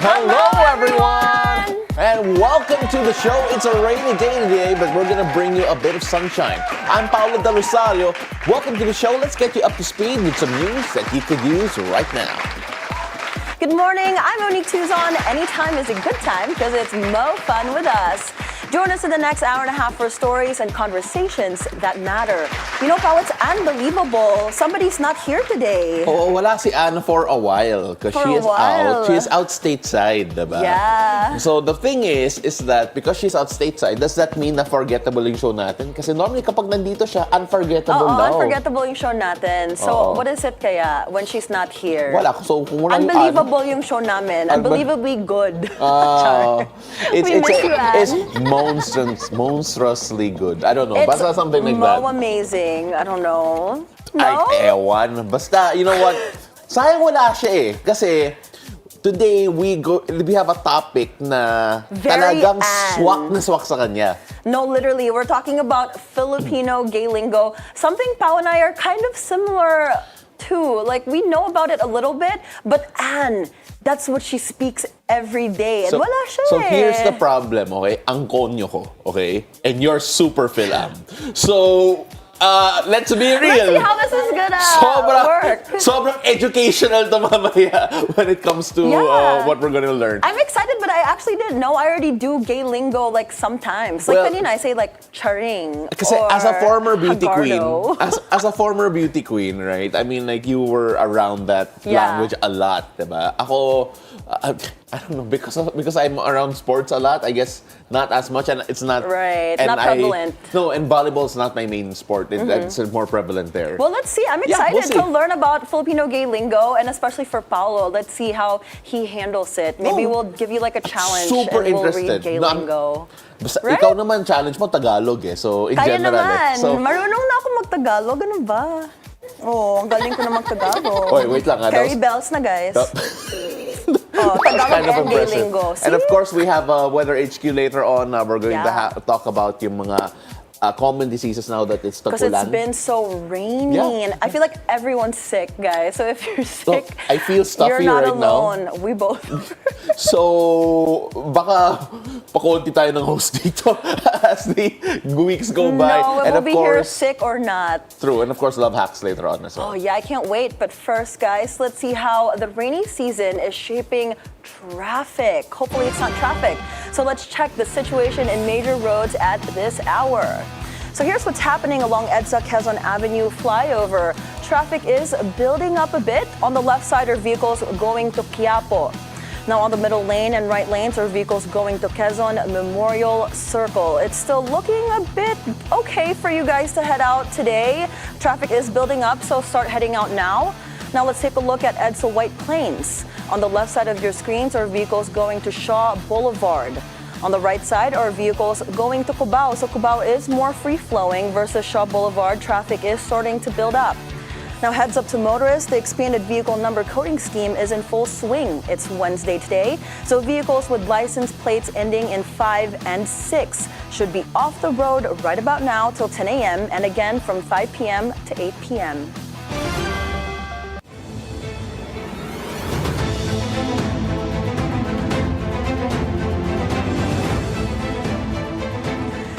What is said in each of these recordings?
Hello, everyone! And welcome to the show. It's a rainy day today, but we're gonna bring you a bit of sunshine. I'm Paolo del Rosario. Welcome to the show. Let's get you up to speed with some news that you could use right now. Good morning, I'm Monique Tuzon. Anytime is a good time because it's mo fun with us. Join us in the next hour and a half for stories and conversations that matter. You know, Pao, it's unbelievable. Somebody's not here today. Oh, wala si Anna for a while because she is out. She is out stateside, diba? Yeah. So the thing is that because she's out stateside, does that mean na forgettable yung show natin? Kasi normally kapag nandito siya, unforgettable daw. Unforgettable yung show natin. So what is it kaya when she's not here? Wala. So kung wala unbelievable yung show namin. Unbelievably good. It's monstrously good. I don't know. Basta something like that. Amazing. I don't know. No? Ay, ewan. Basta, you know what? Sayang wala siya eh. Kasi today we have a topic na talagang swak sa kanya. No, literally, we're talking about Filipino gay lingo. Something Pao and I are kind of similar to. Like, we know about it a little bit, but Anne, that's what she speaks every day. And wala siya. So here's the problem, okay? Ang konyo ko, okay? And you're super Philam. So, let's be real. Let's see how this is gonna work. Sobrang educational to mamaya when it comes to what we're gonna learn. I'm excited, but I actually didn't know. I already do gay lingo like sometimes. Like kanina, I say like charing. Kasi as a former beauty hagardo. queen, as a former beauty queen, right? I mean, like you were around that language a lot, diba? Ako, I don't know, because I'm around sports a lot, I guess not as much, and it's not not prevalent. And volleyball is not my main sport. It's more prevalent there. Well, let's see. I'm excited to learn about Filipino gay lingo, and especially for Paolo. Let's see how he handles it. Maybe we'll give you like a challenge super and we'll interested. read gay lingo. Right? Ikaw naman, challenge mo Tagalog eh. So, in Kaya general. naman. So, marunong na ako mag-Tagalog. Ano ba? Ang galing ko na mag-Tagalog. Oy, wait lang. Carry bells na, guys. Tagalog kind of and gay impressive. lingo. And of course, we have Weather HQ later on. We're going to talk about yung mga common diseases now that it's tagulan. Because it's been so rainy. And I feel like everyone's sick, guys. So if you're sick, I feel stuffy you're not right alone. now. We both. So, baka pakonti tayo ng host dito as the weeks go by. No, and we'll of be course, here sick or not. True. And of course, love hacks later on as well. Oh yeah, I can't wait. But first, guys, let's see how the rainy season is shaping traffic. Hopefully it's not traffic. So let's check the situation in major roads at this hour. So here's what's happening along EDSA Quezon Avenue flyover. Traffic is building up a bit. On the left side are vehicles going to Quiapo. Now on the middle lane and right lanes are vehicles going to Quezon Memorial Circle. It's still looking a bit okay for you guys to head out today. Traffic is building up, so start heading out now. Now let's take a look at EDSA White Plains. On the left side of your screens are vehicles going to Shaw Boulevard. On the right side are vehicles going to Cubao. So Cubao is more free-flowing versus Shaw Boulevard. Traffic is starting to build up. Now heads up to motorists, the expanded vehicle number coding scheme is in full swing. It's Wednesday today, so vehicles with license plates ending in 5 and 6 should be off the road right about now till 10 a.m. and again from 5 p.m. to 8 p.m.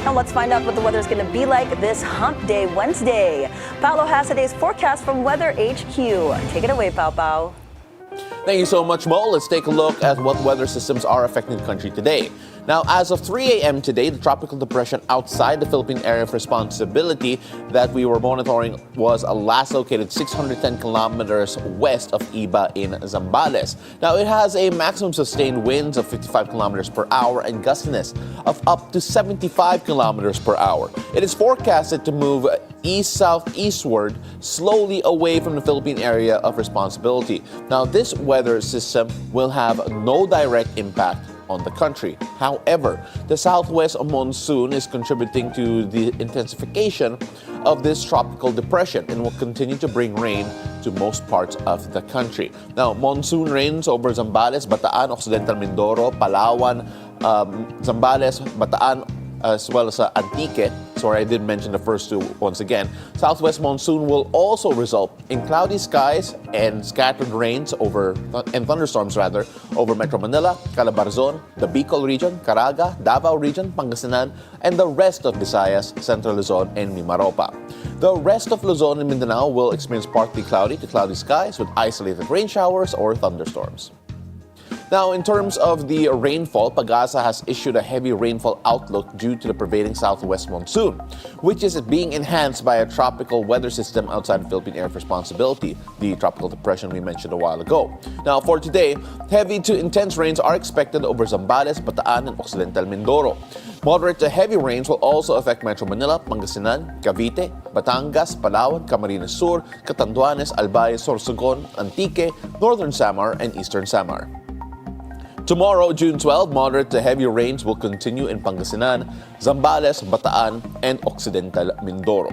Now let's find out what the weather is going to be like this Hump Day Wednesday. Paolo has today's forecast from Weather HQ. Take it away, Pao Pao. Thank you so much, Mo. Let's take a look at what weather systems are affecting the country today. Now, as of 3 a.m. today, the tropical depression outside the Philippine area of responsibility that we were monitoring was last located 610 kilometers west of Iba in Zambales. Now, it has a maximum sustained winds of 55 kilometers per hour and gustiness of up to 75 kilometers per hour. It is forecasted to move east-southeastward, slowly away from the Philippine area of responsibility. Now, this weather system will have no direct impact on the country. However, the southwest monsoon is contributing to the intensification of this tropical depression and will continue to bring rain to most parts of the country. Now, monsoon rains over Zambales, Bataan, Occidental Mindoro, Palawan, Zambales, Bataan, as well as Antique. Sorry, I did mention the first two once again. Southwest monsoon will also result in cloudy skies and scattered rains and thunderstorms over Metro Manila, Calabarzon, the Bicol region, Caraga, Davao region, Pangasinan, and the rest of Visayas, Central Luzon, and Mimaropa. The rest of Luzon and Mindanao will experience partly cloudy to cloudy skies with isolated rain showers or thunderstorms. Now, in terms of the rainfall, Pag-asa has issued a heavy rainfall outlook due to the prevailing southwest monsoon, which is being enhanced by a tropical weather system outside the Philippine area of responsibility, the tropical depression we mentioned a while ago. Now, for today, heavy to intense rains are expected over Zambales, Bataan, and Occidental Mindoro. Moderate to heavy rains will also affect Metro Manila, Pangasinan, Cavite, Batangas, Palawan, Camarines Sur, Catanduanes, Albay, Sorsogon, Antique, Northern Samar, and Eastern Samar. Tomorrow, June 12, moderate to heavy rains will continue in Pangasinan, Zambales, Bataan, and Occidental Mindoro.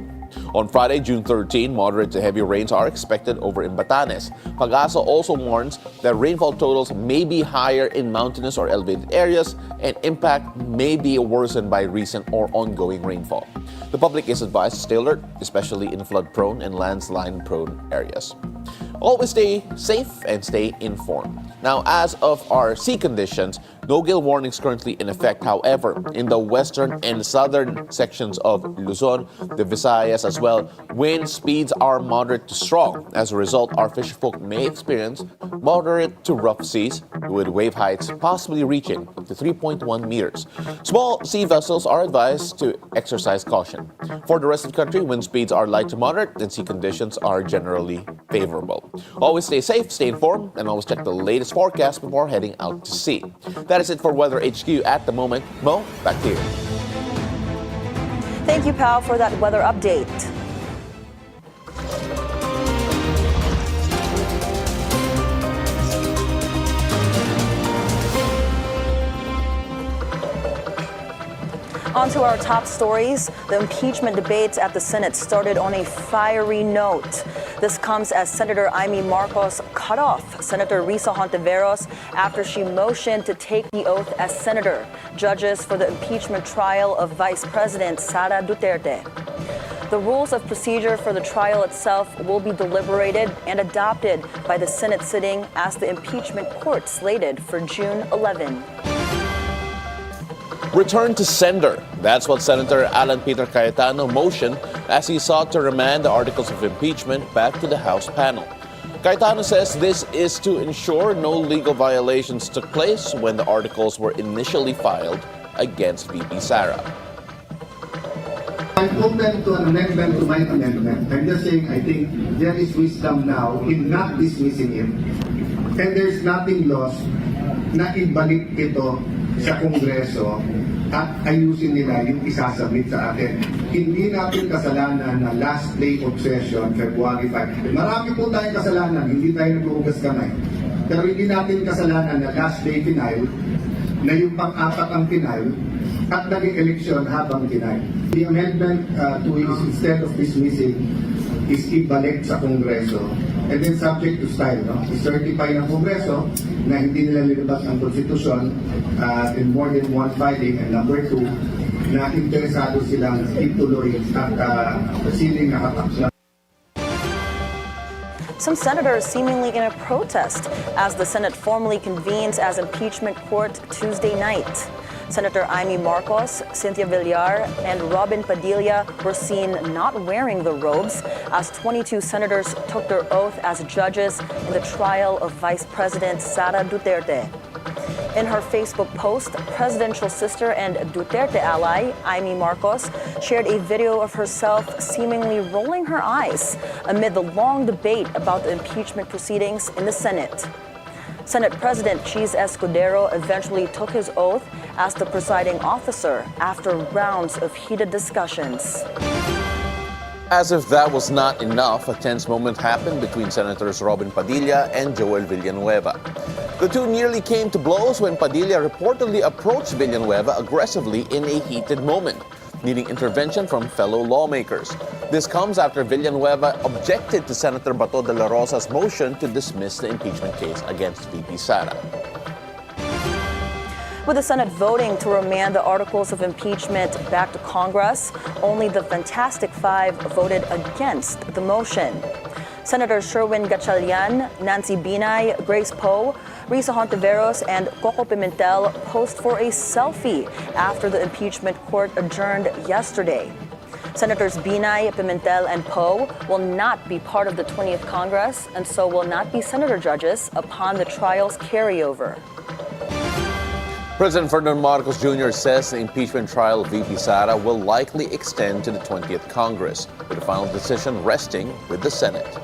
On Friday, June 13, moderate to heavy rains are expected over in Batanes. Pag-asa also warns that rainfall totals may be higher in mountainous or elevated areas and impact may be worsened by recent or ongoing rainfall. The public is advised to stay alert, especially in flood-prone and landslide-prone areas. Always stay safe and stay informed. Now, as of our sea conditions, no gale warnings currently in effect. However, in the western and southern sections of Luzon, the Visayas as well, wind speeds are moderate to strong. As a result, our fisherfolk may experience moderate to rough seas with wave heights possibly reaching up to 3.1 meters. Small sea vessels are advised to exercise caution. For the rest of the country, wind speeds are light to moderate and sea conditions are generally favorable. Always stay safe, stay informed, and always check the latest forecast before heading out to sea. That is it for Weather HQ at the moment. Mo, back to you. Thank you, Pao, for that weather update. On to our top stories. The impeachment debates at the Senate started on a fiery note. This comes as Senator Amy Marcos cut off Senator Risa Hontiveros after she motioned to take the oath as senator. Judges for the impeachment trial of Vice President Sara Duterte. The rules of procedure for the trial itself will be deliberated and adopted by the Senate sitting as the impeachment court slated for June 11. Return to sender. That's what Senator Alan Peter Cayetano motioned as he sought to remand the articles of impeachment back to the House panel. Cayetano says this is to ensure no legal violations took place when the articles were initially filed against VP Sara. I'm open to an amendment to my amendment. I'm just saying I think there is wisdom now in not dismissing it. And there's nothing lost na ibalik ito sa Kongreso at ayusin nila yung isasubmit sa atin. Hindi natin kasalanan na last day of session, February 5. Marami po tayong kasalanan, hindi tayo naghuhugas kamay. Pero hindi natin kasalanan na last day final, na yung pang-apat ang final, at naging eleksyon habang final. The amendment to it, instead of dismissing, is ibalik sa Kongreso. And then subject to style, no? I-certify ng Kongreso na hindi nila nilabas ang konstitusyon in more than one filing. And number two, na interesado silang ituloy at proceeding na katapos. Some senators seemingly in a protest as the Senate formally convenes as impeachment court Tuesday night. Senator Amy Marcos, Cynthia Villar, and Robin Padilla were seen not wearing the robes as 22 senators took their oath as judges in the trial of Vice President Sara Duterte. In her Facebook post, presidential sister and Duterte ally, Amy Marcos, shared a video of herself seemingly rolling her eyes amid the long debate about the impeachment proceedings in the Senate. Senate President Cheese Escudero eventually took his oath as the presiding officer after rounds of heated discussions. As if that was not enough, a tense moment happened between Senators Robin Padilla and Joel Villanueva. The two nearly came to blows when Padilla reportedly approached Villanueva aggressively in a heated moment, needing intervention from fellow lawmakers. This comes after Villanueva objected to Senator Bato de la Rosa's motion to dismiss the impeachment case against VP Sara. With the Senate voting to remand the articles of impeachment back to Congress, only the Fantastic Five voted against the motion. Senators Sherwin Gatchalian, Nancy Binay, Grace Poe, Risa Hontiveros, and Coco Pimentel posed for a selfie after the impeachment court adjourned yesterday. Senators Binay, Pimentel, and Poe will not be part of the 20th Congress and so will not be senator judges upon the trial's carryover. President Ferdinand Marcos Jr. says the impeachment trial of VP Sara will likely extend to the 20th Congress, with the final decision resting with the Senate.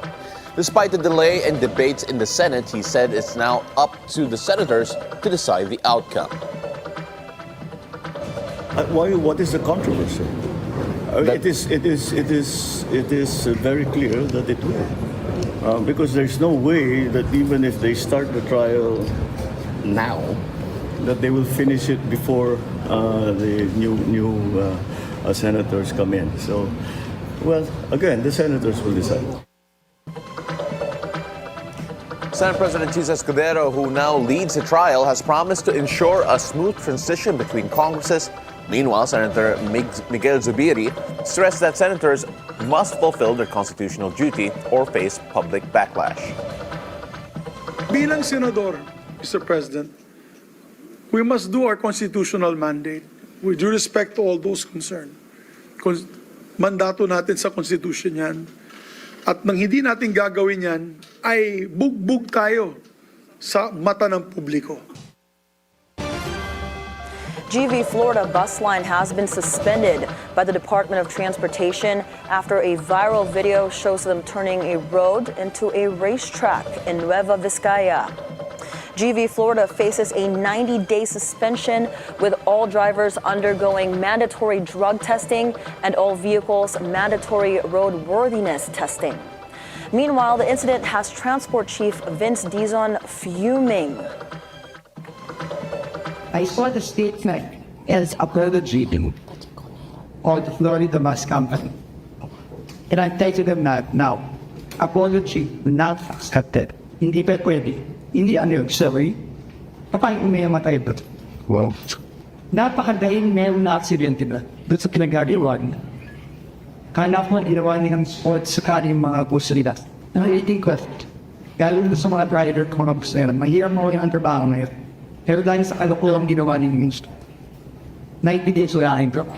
Despite the delay and debates in the Senate, he said it's now up to the senators to decide the outcome. What is the controversy? It is very clear that it will, because there's no way that even if they start the trial now, that they will finish it before the new senators come in. So, well, again, the senators will decide. Senate President Tisa Escudero, who now leads the trial, has promised to ensure a smooth transition between Congresses. Meanwhile, Senator Miguel Zubiri stressed that senators must fulfill their constitutional duty or face public backlash. Bilang senador, Mr. President, we must do our constitutional mandate with due respect to all those concerned. Mandato natin sa Constitution yan. At nang hindi natin gagawin yan, ay bugbog tayo sa mata ng publiko. GV Florida bus line has been suspended by the Department of Transportation after a viral video shows them turning a road into a racetrack in Nueva Vizcaya. GV Florida faces a 90-day suspension, with all drivers undergoing mandatory drug testing and all vehicles mandatory roadworthiness testing. Meanwhile, the incident has Transport Chief Vince Dizon fuming. I saw the statement as apology of the Florida bus company. And I'm telling them that now, apology not accepted. Hindi pa pwede. Hindi sorry. Paano umayamatay ba? Well, napakadahil meron na aksidente na doon sa pinag-ariwan. Kala ko ginawa nilang sports sa kanyang mga bus nila. Nakaiting ko, gano'n sa mga rider ko mga bus na yun, mahirap mo yung trabaho na yun. Pero dahil sa kalokolang ginawa nilang gusto, 90 days wala kayong drop.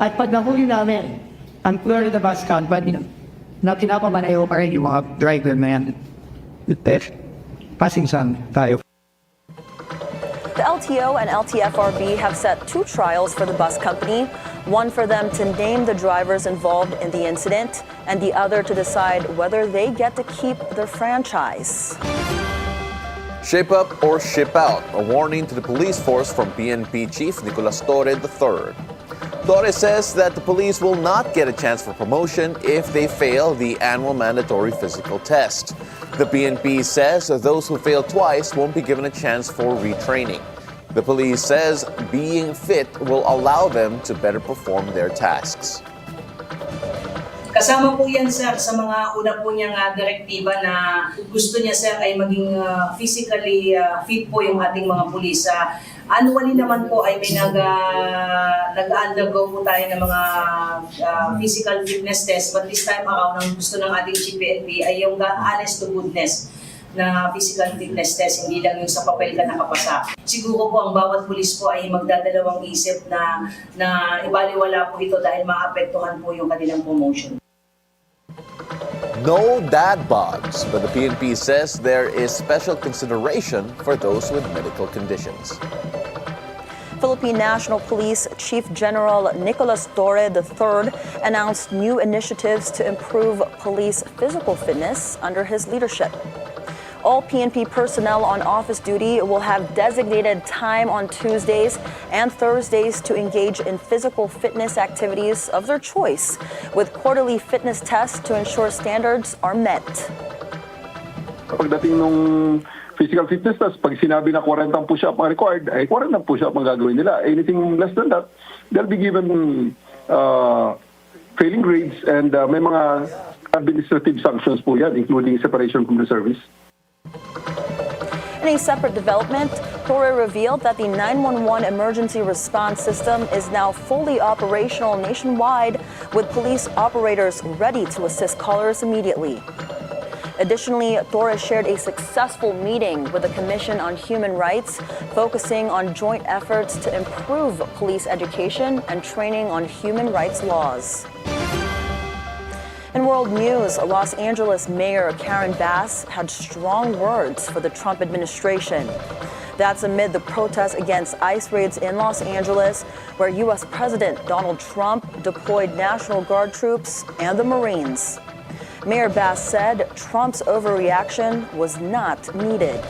At pag nahuli namin, ang Florida bus company na pinapamanayo pa rin yung mga driver na yan. Passing sun tayo. The LTO and LTFRB have set two trials for the bus company, one for them to name the drivers involved in the incident, and the other to decide whether they get to keep their franchise. Shape up or ship out, a warning to the police force from PNP Chief Nicolas Torre III. Torre says that the police will not get a chance for promotion if they fail the annual mandatory physical test. The PNP says those who fail twice won't be given a chance for retraining. The police says being fit will allow them to better perform their tasks. Kasama po yan, sir, sa mga una po niyang direktiba na gusto niya, sir, ay maging physically fit po yung ating mga pulis. Annually naman po ay may nag-undergo po tayo ng mga physical fitness test, but this time around, ang gusto ng ating GPNP ay yung honest to goodness na physical fitness test, hindi lang yung sa papel ka nakapasa. Siguro po ang bawat pulis po ay magdadalawang isip na ibaliwala po ito dahil maapektuhan po yung kanilang promotion. No dad bods, but the PNP says there is special consideration for those with medical conditions. Philippine National Police Chief General Nicolas Torre III announced new initiatives to improve police physical fitness under his leadership. All PNP personnel on office duty will have designated time on Tuesdays and Thursdays to engage in physical fitness activities of their choice, with quarterly fitness tests to ensure standards are met. Pagdating nung physical fitness test, pag sinabi na 40 push-up ang required, ay 40 push-up ang gagawin nila. Anything less than that, they'll be given failing grades and may mga administrative sanctions po yan, including separation from the service. In a separate development, Torre revealed that the 911 emergency response system is now fully operational nationwide, with police operators ready to assist callers immediately. Additionally, Torres shared a successful meeting with the Commission on Human Rights, focusing on joint efforts to improve police education and training on human rights laws. In world news, Los Angeles Mayor Karen Bass had strong words for the Trump administration. That's amid the protests against ICE raids in Los Angeles, where U.S. President Donald Trump deployed National Guard troops and the Marines. Mayor Bass said Trump's overreaction was not needed.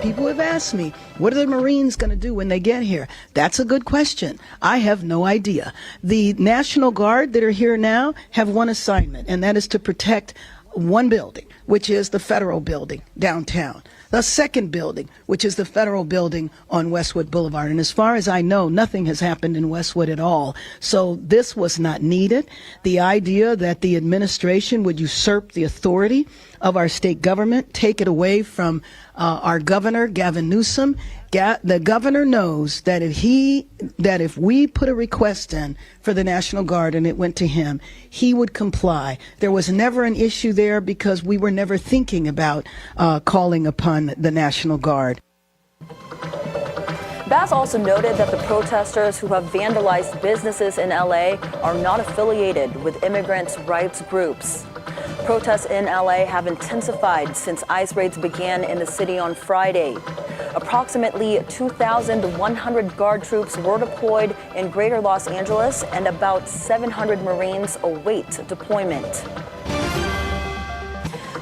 People have asked me, what are the Marines going to do when they get here? That's a good question. I have no idea. The National Guard that are here now have one assignment, and that is to protect one building, which is the federal building downtown. The second building, which is the federal building on Westwood Boulevard. And as far as I know, nothing has happened in Westwood at all. So this was not needed. The idea that the administration would usurp the authority of our state government, take it away from our governor, Gavin Newsom. The governor knows that if we put a request in for the National Guard and it went to him, he would comply. There was never an issue there because we were never thinking about calling upon the National Guard. Bass also noted that the protesters who have vandalized businesses in LA are not affiliated with immigrants' rights groups. Protests in LA have intensified since ICE raids began in the city on Friday. Approximately 2,100 Guard troops were deployed in Greater Los Angeles, and about 700 Marines await deployment.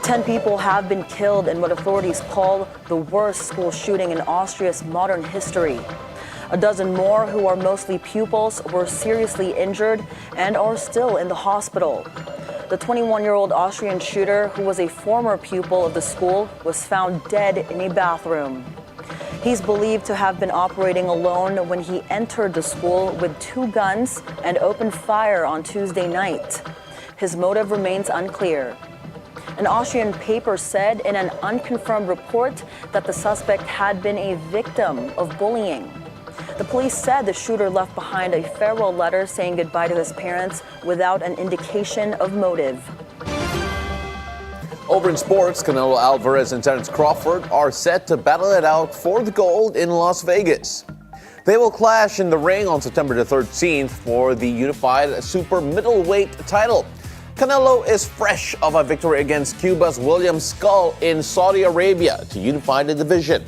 10 people have been killed in what authorities call the worst school shooting in Austria's modern history. A dozen more, who are mostly pupils, were seriously injured and are still in the hospital. The 21-year-old Austrian shooter, who was a former pupil of the school, was found dead in a bathroom. He's believed to have been operating alone when he entered the school with 2 guns and opened fire on Tuesday night. His motive remains unclear. An Austrian paper said in an unconfirmed report that the suspect had been a victim of bullying. The police said the shooter left behind a farewell letter saying goodbye to his parents without an indication of motive. Over in sports, Canelo Alvarez and Terence Crawford are set to battle it out for the gold in Las Vegas. They will clash in the ring on September the 13th for the unified super middleweight title. Canelo is fresh of a victory against Cuba's William Skull in Saudi Arabia to unify the division.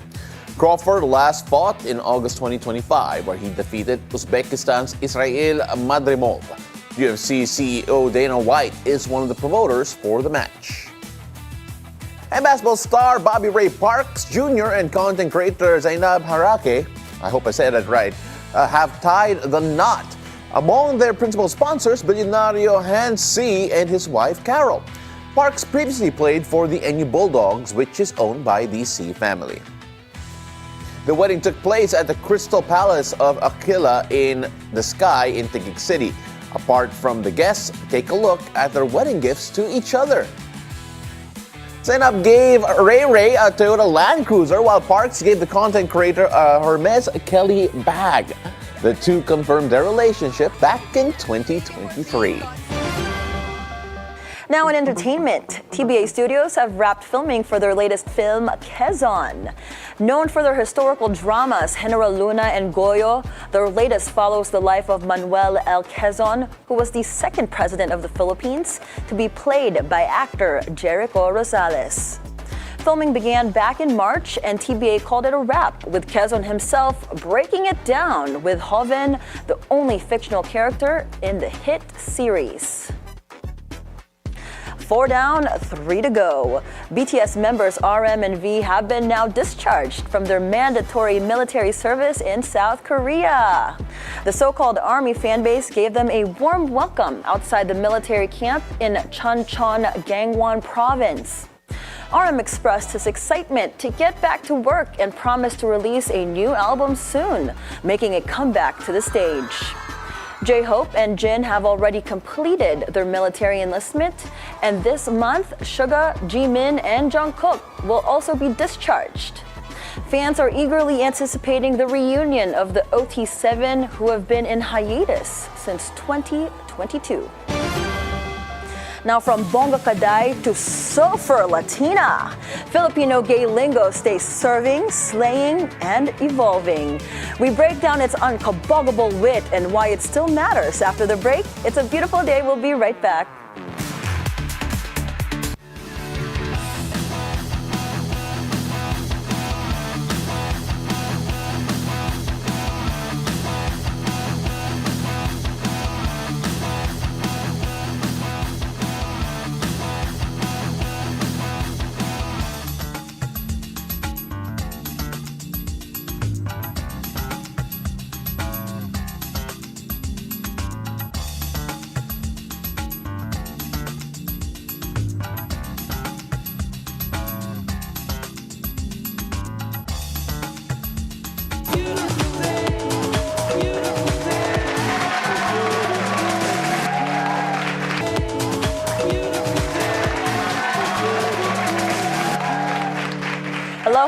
Crawford last fought in August 2025, where he defeated Uzbekistan's Israel Madrimov. UFC CEO Dana White is one of the promoters for the match. And basketball star Bobby Ray Parks Jr. and content creator Zainab Harake, I hope I said that right, have tied the knot. Among their principal sponsors, Bilyonaryo Hans C. and his wife Carol. Parks previously played for the NU Bulldogs, which is owned by the C family. The wedding took place at the Crystal Palace of Aquila in the Sky in Taguig City. Apart from the guests, take a look at their wedding gifts to each other. Zainab gave Ray a Toyota Land Cruiser, while Parks gave the content creator a Hermes Kelly bag. The two confirmed their relationship back in 2023. Now in entertainment, TBA Studios have wrapped filming for their latest film, Quezon. Known for their historical dramas, General Luna and Goyo, their latest follows the life of Manuel L. Quezon, who was the second president of the Philippines, to be played by actor Jericho Rosales. Filming began back in March, and TBA called it a wrap, with Quezon himself breaking it down with Joven, the only fictional character in the hit series. 4 down, 3 to go. BTS members RM and V have been now discharged from their mandatory military service in South Korea. The so-called army fanbase gave them a warm welcome outside the military camp in Chuncheon, Gangwon province. RM expressed his excitement to get back to work and promised to release a new album soon, making a comeback to the stage. J-Hope and Jin have already completed their military enlistment, and this month, Suga, Jimin, and Jungkook will also be discharged. Fans are eagerly anticipating the reunion of the OT7 who have been in hiatus since 2022. Now from bongga kaday to soafer Latina, Filipino gay lingo stays serving, slaying, and evolving. We break down its unkabogable wit and why it still matters after the break. It's a beautiful day. We'll be right back.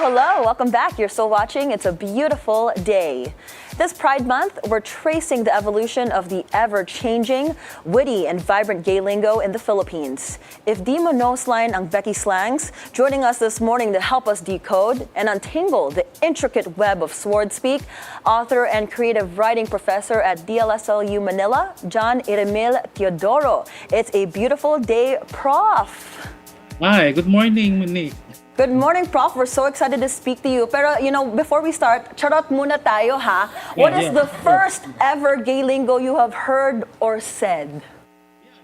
Hello, welcome back. You're still watching It's a Beautiful Day. This Pride Month, we're tracing the evolution of the ever-changing, witty, and vibrant gay lingo in the Philippines. If di mo line ang beki slangs, joining us this morning to help us decode and untangle the intricate web of Swardspeak, author and creative writing professor at DLSU-Manila, John Iremil Teodoro. It's a beautiful day, Prof. Hi, good morning, Monique. Good morning, Prof. We're so excited to speak to you. Pero, before we start, charot muna tayo, ha? What is the first ever gay lingo you have heard or said?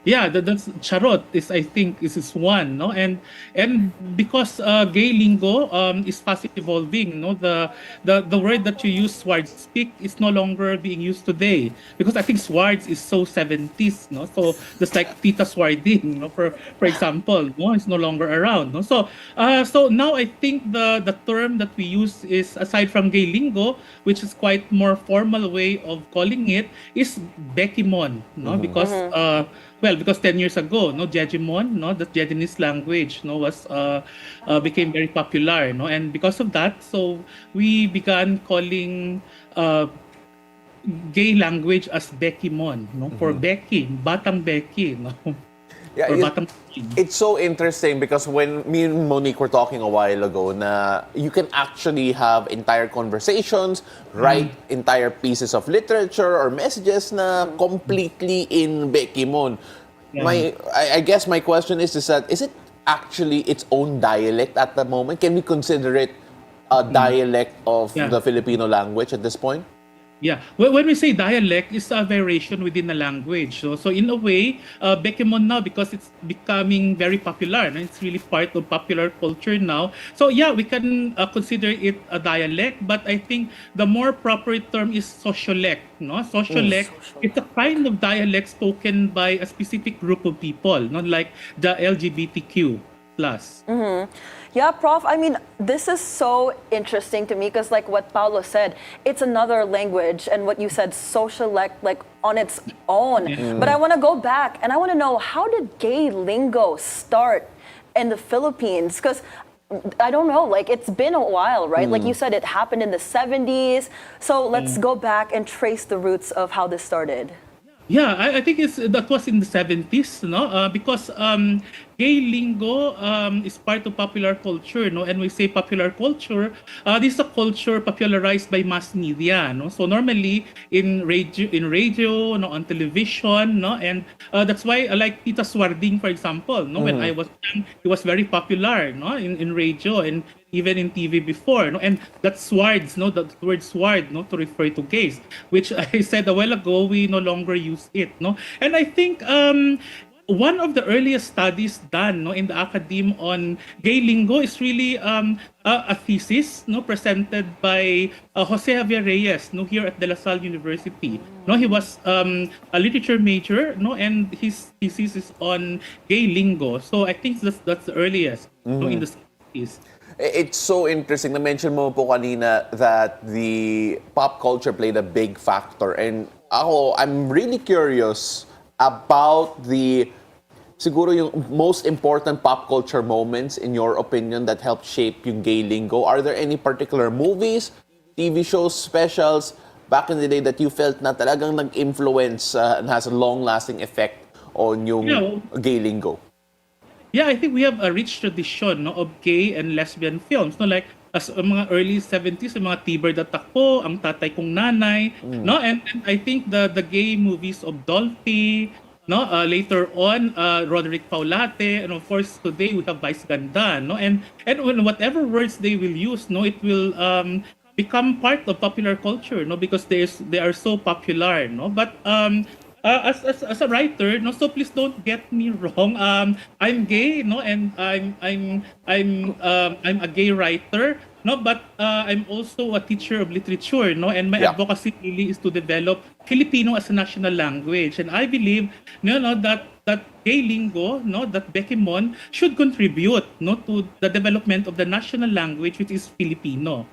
Yeah, that's charot is I think is one, no, and because gay lingo is fast evolving, no, the word that you use Swardspeak is no longer being used today because I think Swards is so 70s, no, so just like Tita Swarding, no, for example, no, is no longer around, no, so now I think the term that we use is aside from gay lingo, which is quite more formal way of calling it, is bekimon, no, because because 10 years ago, no, Jejimon, no, the Jejanese language, no, was became very popular, no, and because of that, so we began calling gay language as Bekimon, no, for Beki, Batang Beki, no. Yeah, it's so interesting because when me and Monique were talking a while ago, na you can actually have entire conversations, write entire pieces of literature or messages na completely in Bekimon. Yeah. I guess my question is that is it actually its own dialect at the moment? Can we consider it a dialect of the Filipino language at this point? Yeah, when we say dialect, it's a variation within a language. So in a way, Bekimon now, because it's becoming very popular, and it's really part of popular culture now. So yeah, we can consider it a dialect, but I think the more proper term is sociolect. No, sociolect, it's a kind of dialect spoken by a specific group of people, not like the LGBTQ plus. Yeah, Prof, I mean, this is so interesting to me because like what Paolo said, it's another language and what you said, socialect, like on its own. But I want to go back and I want to know, how did gay lingo start in the Philippines? Because I don't know, like it's been a while, right? Like you said, it happened in the 70s. So let's go back and trace the roots of how this started. Yeah, I think that was in the 70s, no? Because gay lingo is part of popular culture, no? And we say popular culture, this is a culture popularized by mass media, no? So normally in radio, no, on television, no? And that's why like Tita Swarding, for example, no? When I was young, it was very popular, no? In radio and even in TV before, no? And that's swards, no, the word sward, no, to refer to gays, which I said a while ago, we no longer use it, no. And I think one of the earliest studies done, no, in the academe on gay lingo is really a thesis, no, presented by Jose Javier Reyes, no, here at De La Salle University. No, he was a literature major, no, and his thesis is on gay lingo. So I think that's the earliest, no, in the 70s. It's so interesting. Na-mention mo po kanina that the pop culture played a big factor. And I'm really curious about the siguro yung most important pop culture moments in your opinion that helped shape yung gay lingo? Are there any particular movies, TV shows, specials back in the day that you felt na talagang nag-influence and has a long-lasting effect on yung gay lingo? Yeah, I think we have a rich tradition, no, of gay and lesbian films, no, like as mga early 70s, yung mga Tiber da Tako, Ang Tatay Kong Nanay, no, and I think the gay movies of Dolphy, no, later on Roderick Paulate, and of course today we have Vice Ganda, no, and when whatever words they will use, no, it will become part of popular culture, no, because they are so popular, no, but as a writer, no, so please don't get me wrong. I'm gay, no, and I'm a gay writer, no, but I'm also a teacher of literature, no, and my advocacy really is to develop Filipino as a national language, and I believe, that gay lingo, no, that Bekimon should contribute, no, to the development of the national language, which is Filipino.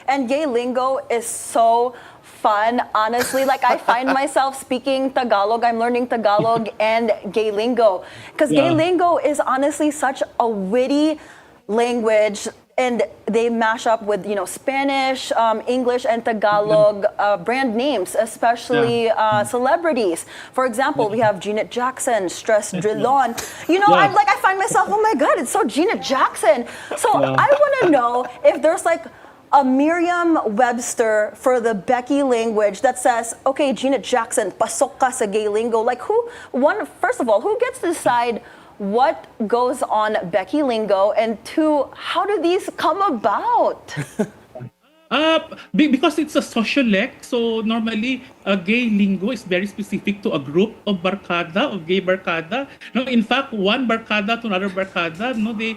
And gay lingo is so fun, honestly. Like, I find myself speaking Tagalog. I'm learning Tagalog and gay lingo. Because gay lingo is honestly such a witty language. And they mash up with, Spanish, English, and Tagalog brand names, especially celebrities. For example, we have Janet Jackson, Stress Drillon. I find myself, oh my God, it's so Janet Jackson. So I want to know if there's like a Merriam-Webster for the Beki language that says, okay, Janet Jackson, pasok ka sa gay lingo. Like, first of all, who gets to decide what goes on Beki lingo? And two, how do these come about? Because it's a sociolect, so normally gay lingo is very specific to a group of barkada, of gay barkada. No, in fact, one barkada to another barkada, no, they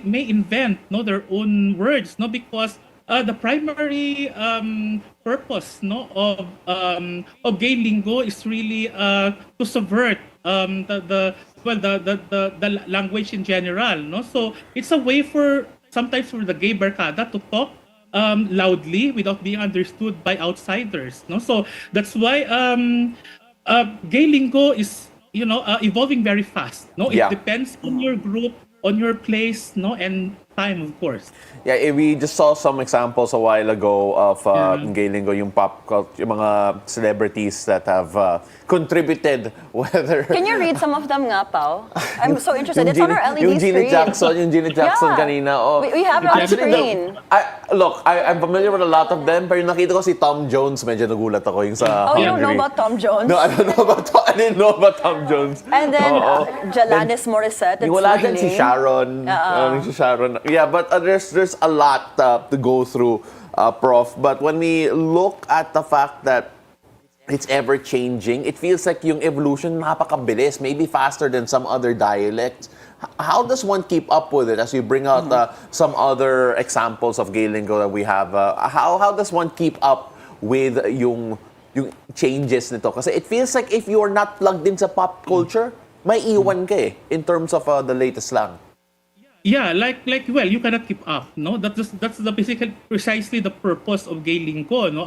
may invent, no, their own words, no, because the primary purpose, no, of gay lingo is really to subvert the language in general, no. So it's a way sometimes for the gay barkada to talk loudly without being understood by outsiders, no. So that's why gay lingo is evolving very fast, no. It depends on your group, on your place, no, and time, of course. Yeah, we just saw some examples a while ago of gay lingo, yung pop culture, yung mga celebrities that have contributed, whether... Can you read some of them nga, Pao? I'm so interested. It's on our LED yung screen. Yung Janet Jackson kanina. Oh. We have it on screen. I'm familiar with a lot of them, pero nakita ko si Tom Jones, medyo nagulat ako yung sa... Oh, you don't know about Tom Jones? No, I didn't know about Tom Jones. And then Jalanis Morissette. Wala din si Sharon. Si Sharon. Yeah, but there's a lot to go through, Prof. But when we look at the fact that it's ever changing, it feels like yung evolution napakabilis, maybe faster than some other dialects. How does one keep up with it as you bring out some other examples of gay lingo that we have? How does one keep up with yung changes nito? Kasi it feels like if you're not plugged in sa pop culture, may iwan ka in terms of the latest slang. Yeah, well, you cannot keep up, no. That's precisely the purpose of gay lingo, no,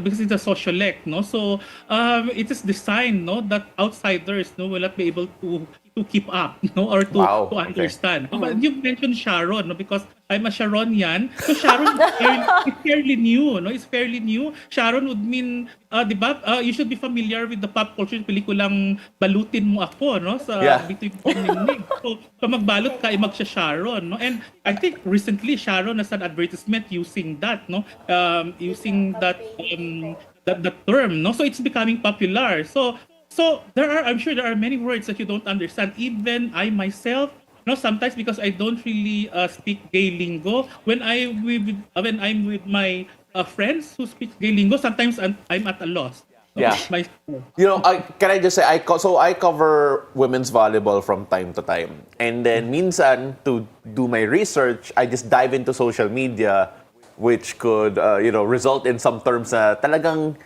because it's a sociolect, no. So it is designed, no, that outsiders, no, will not be able to keep up, no, or to understand. Okay. But you mentioned Sharon, no, because I'm a Sharonian. So Sharon is fairly new, no. It's fairly new. Sharon would mean, di ba? You should be familiar with the pop culture pelikulang Balutin Mo Ako, no, sa Between Ning. So magbalot ka, magsha-Sharon, no. And I think recently Sharon has an advertisement using that, no, using that term, no. So it's becoming popular. So I'm sure there are many words that you don't understand. Even I myself, no, sometimes because I don't really speak gay lingo. When I'm with my friends who speak gay lingo, sometimes I'm at a loss. Yeah. Can I just say, I cover women's volleyball from time to time. And then minsan, to do my research, I just dive into social media, which could, result in some terms na talagang,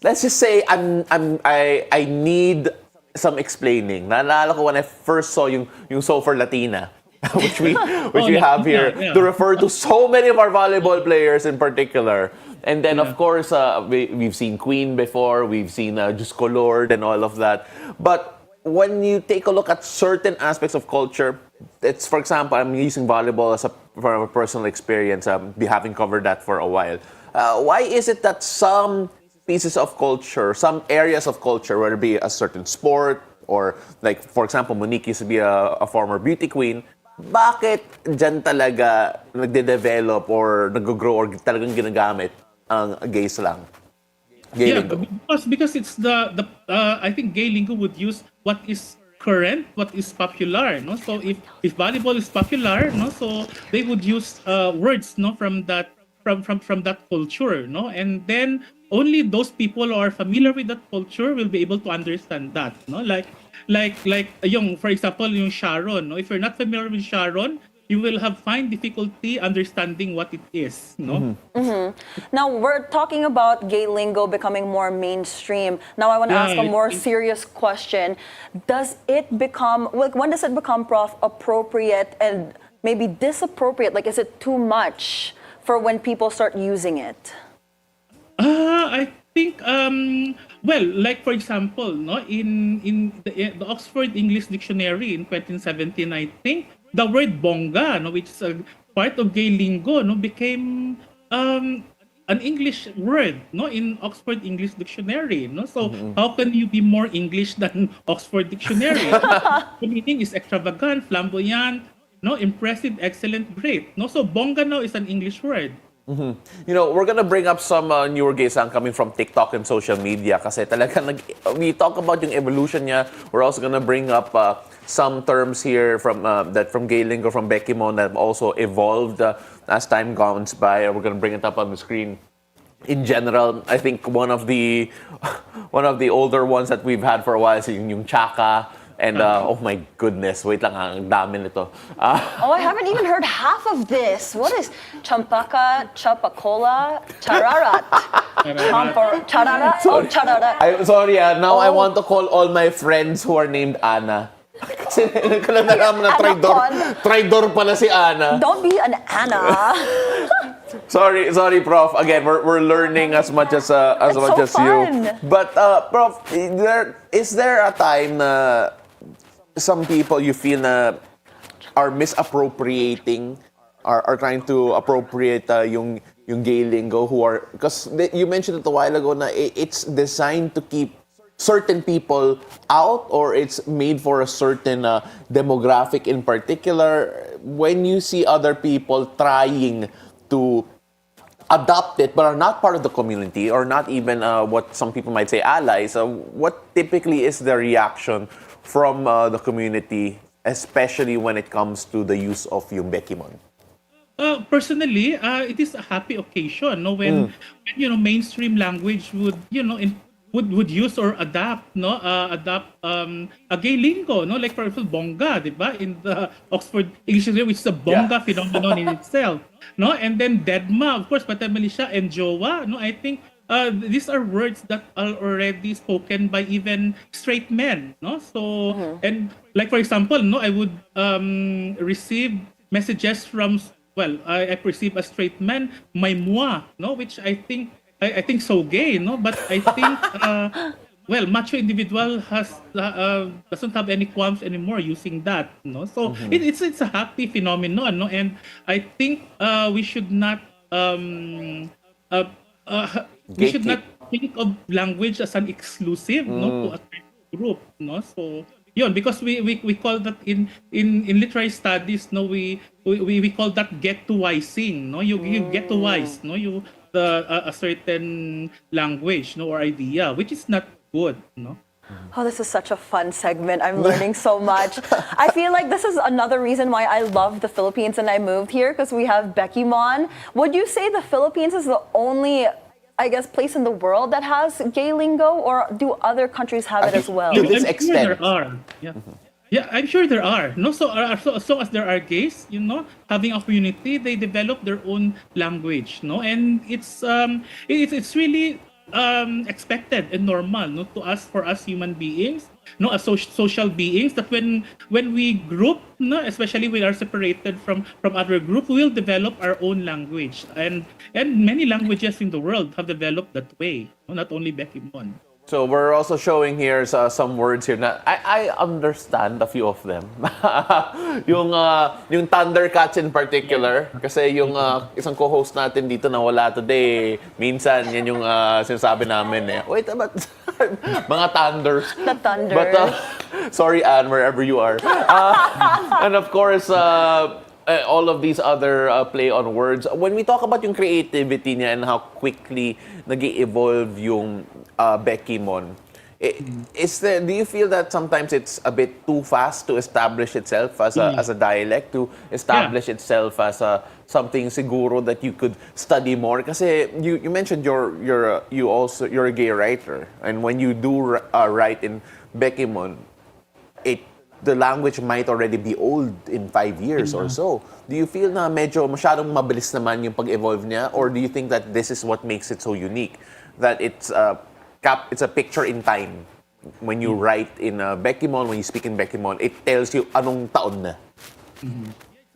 let's just say, I need some explaining. Naalala ko when I first saw yung soafer Latina, which we have here, to refer to so many of our volleyball players in particular. And then, of course, we've seen Queen before, we've seen Just Colored and all of that. But when you take a look at certain aspects of culture, it's, for example, I'm using volleyball as for a personal experience, having covered that for a while. Why is it that some pieces of culture, some areas of culture, whether it be a certain sport or like, for example, Monique used to be a former beauty queen, bakit dyan talaga nagde-develop or nag-grow or talagang ginagamit ang gay slang? Gay lingo. Because it's the I think gay lingo would use what is current, what is popular, no? So if volleyball is popular, no, so they would use words, no, from that that culture, no, and then only those people who are familiar with that culture will be able to understand that, no, like yung, for example, yung Sharon, no, if you're not familiar with Sharon, you will find difficulty understanding what it is, no? Now, we're talking about gay lingo becoming more mainstream. Now, I want to ask a more serious question. Does it become, like, when does it become, Prof, appropriate and maybe disappropriate? Like, is it too much for when people start using it? I think, well, like for example, no, in the Oxford English Dictionary in 2017, I think, the word bongga, no, which is a part of gay lingo, no, became an English word, no, in Oxford English Dictionary, no. So how can you be more English than Oxford Dictionary? The meaning is extravagant, flamboyant, no, impressive, excellent, great, no. So bongga now is an English word. You know, we're gonna bring up some newer gay slang coming from TikTok and social media kasi talaga we talk about yung evolution niya. We're also gonna bring up some terms here from gay lingo, from Beki Mon, that have also evolved as time goes by. We're gonna bring it up on the screen. In general, I think one of the older ones that we've had for a while is yung chaka. And oh my goodness, wait lang, ang dami nito. Oh, I haven't even heard half of this. What is champaka, chapacola, chararat? Chararat? Oh, chararat. Sorry, now I want to call all my friends who are named Anna. Kasi nalaman na traidor pala si Anna. Don't be an Anna. Sorry, Prof. Again, we're learning as much as much as fun. you. But Prof, is there a time na some people you feel na are misappropriating, are trying to appropriate yung gay lingo, who are, because you mentioned it a while ago na it's designed to keep certain people out, or it's made for a certain demographic in particular. When you see other people trying to adopt it but are not part of the community, or not even what some people might say allies, what typically is the reaction from the community, especially when it comes to the use of yung Bekimon? Personally, it is a happy occasion, no, when you know, mainstream language would, you know, would use or adapt a gay lingo, no, like for example bongga, diba, in the Oxford English Dictionary, which is a bongga phenomenon in itself, no, and then deadma, of course, patamali siya, and jowa, no. I think these are words that are already spoken by even straight men, no. So and like for example, no, I would receive messages from, well, I perceive a straight man, my moi, no, which I think so gay, no, but I think well, macho individual doesn't have any qualms anymore using that, no. So it's a happy phenomenon, no, and I think we should not think of language as an exclusive, no, to a certain group, no. So yun, because we call that in literary studies, no, we call that get to wising, no. You get to wise, no, you a certain language, no, or idea, which is not good, no. Oh, this is such a fun segment. I'm learning so much. I feel like this is another reason why I love the Philippines and I moved here, because we have Bekimon. Would you say the Philippines is the only, I guess, place in the world that has gay lingo, or do other countries have it as well? To this I'm extent. sure there are. Yeah. Yeah, I'm sure there are. No, so as long as there are gays, you know, having a community, they develop their own language, no, and it's really expected and normal, no, to us, for us human beings, no, as social beings, that when we group, no, especially we are separated from other group, we will develop our own language, and many languages in the world have developed that way, no, not only Bekimon. So we're also showing here some words here na I understand a few of them. yung Thundercats in particular, kasi yung isang co-host natin dito na wala today, minsan yan yung sinasabi namin eh. Wait, but mga thunders. The thunder. But sorry Anne, wherever you are. And of course, all of these other play on words. When we talk about yung creativity niya and how quickly nag-evolve yung Bekimon, do you feel that sometimes it's a bit too fast to establish itself as a dialect, to establish itself as something siguro that you could study more? Kasi you mentioned you're a gay writer, and when you do write in Bekimon, the language might already be old in 5 years or so. Do you feel na medyo masyadong mabilis naman yung pag-evolve niya? Or do you think that this is what makes it so unique? That it's a picture in time. When you write in Bekimon, when you speak in Bekimon, it tells you anong taon na.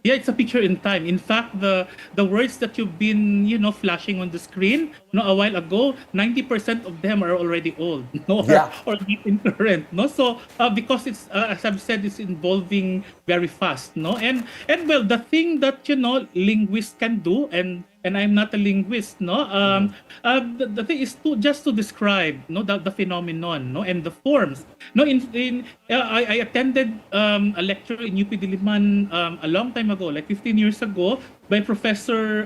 Yeah, it's a picture in time. In fact, the words that you've been, flashing on the screen, a while ago, 90% of them are already old, or not in current, So because it's, as I've said, it's evolving very fast, And well, the thing that linguists can do, and I'm not a linguist, the thing is to describe, the phenomenon, and the forms. I attended a lecture in UP Diliman a long time ago, like 15 years ago, by Professor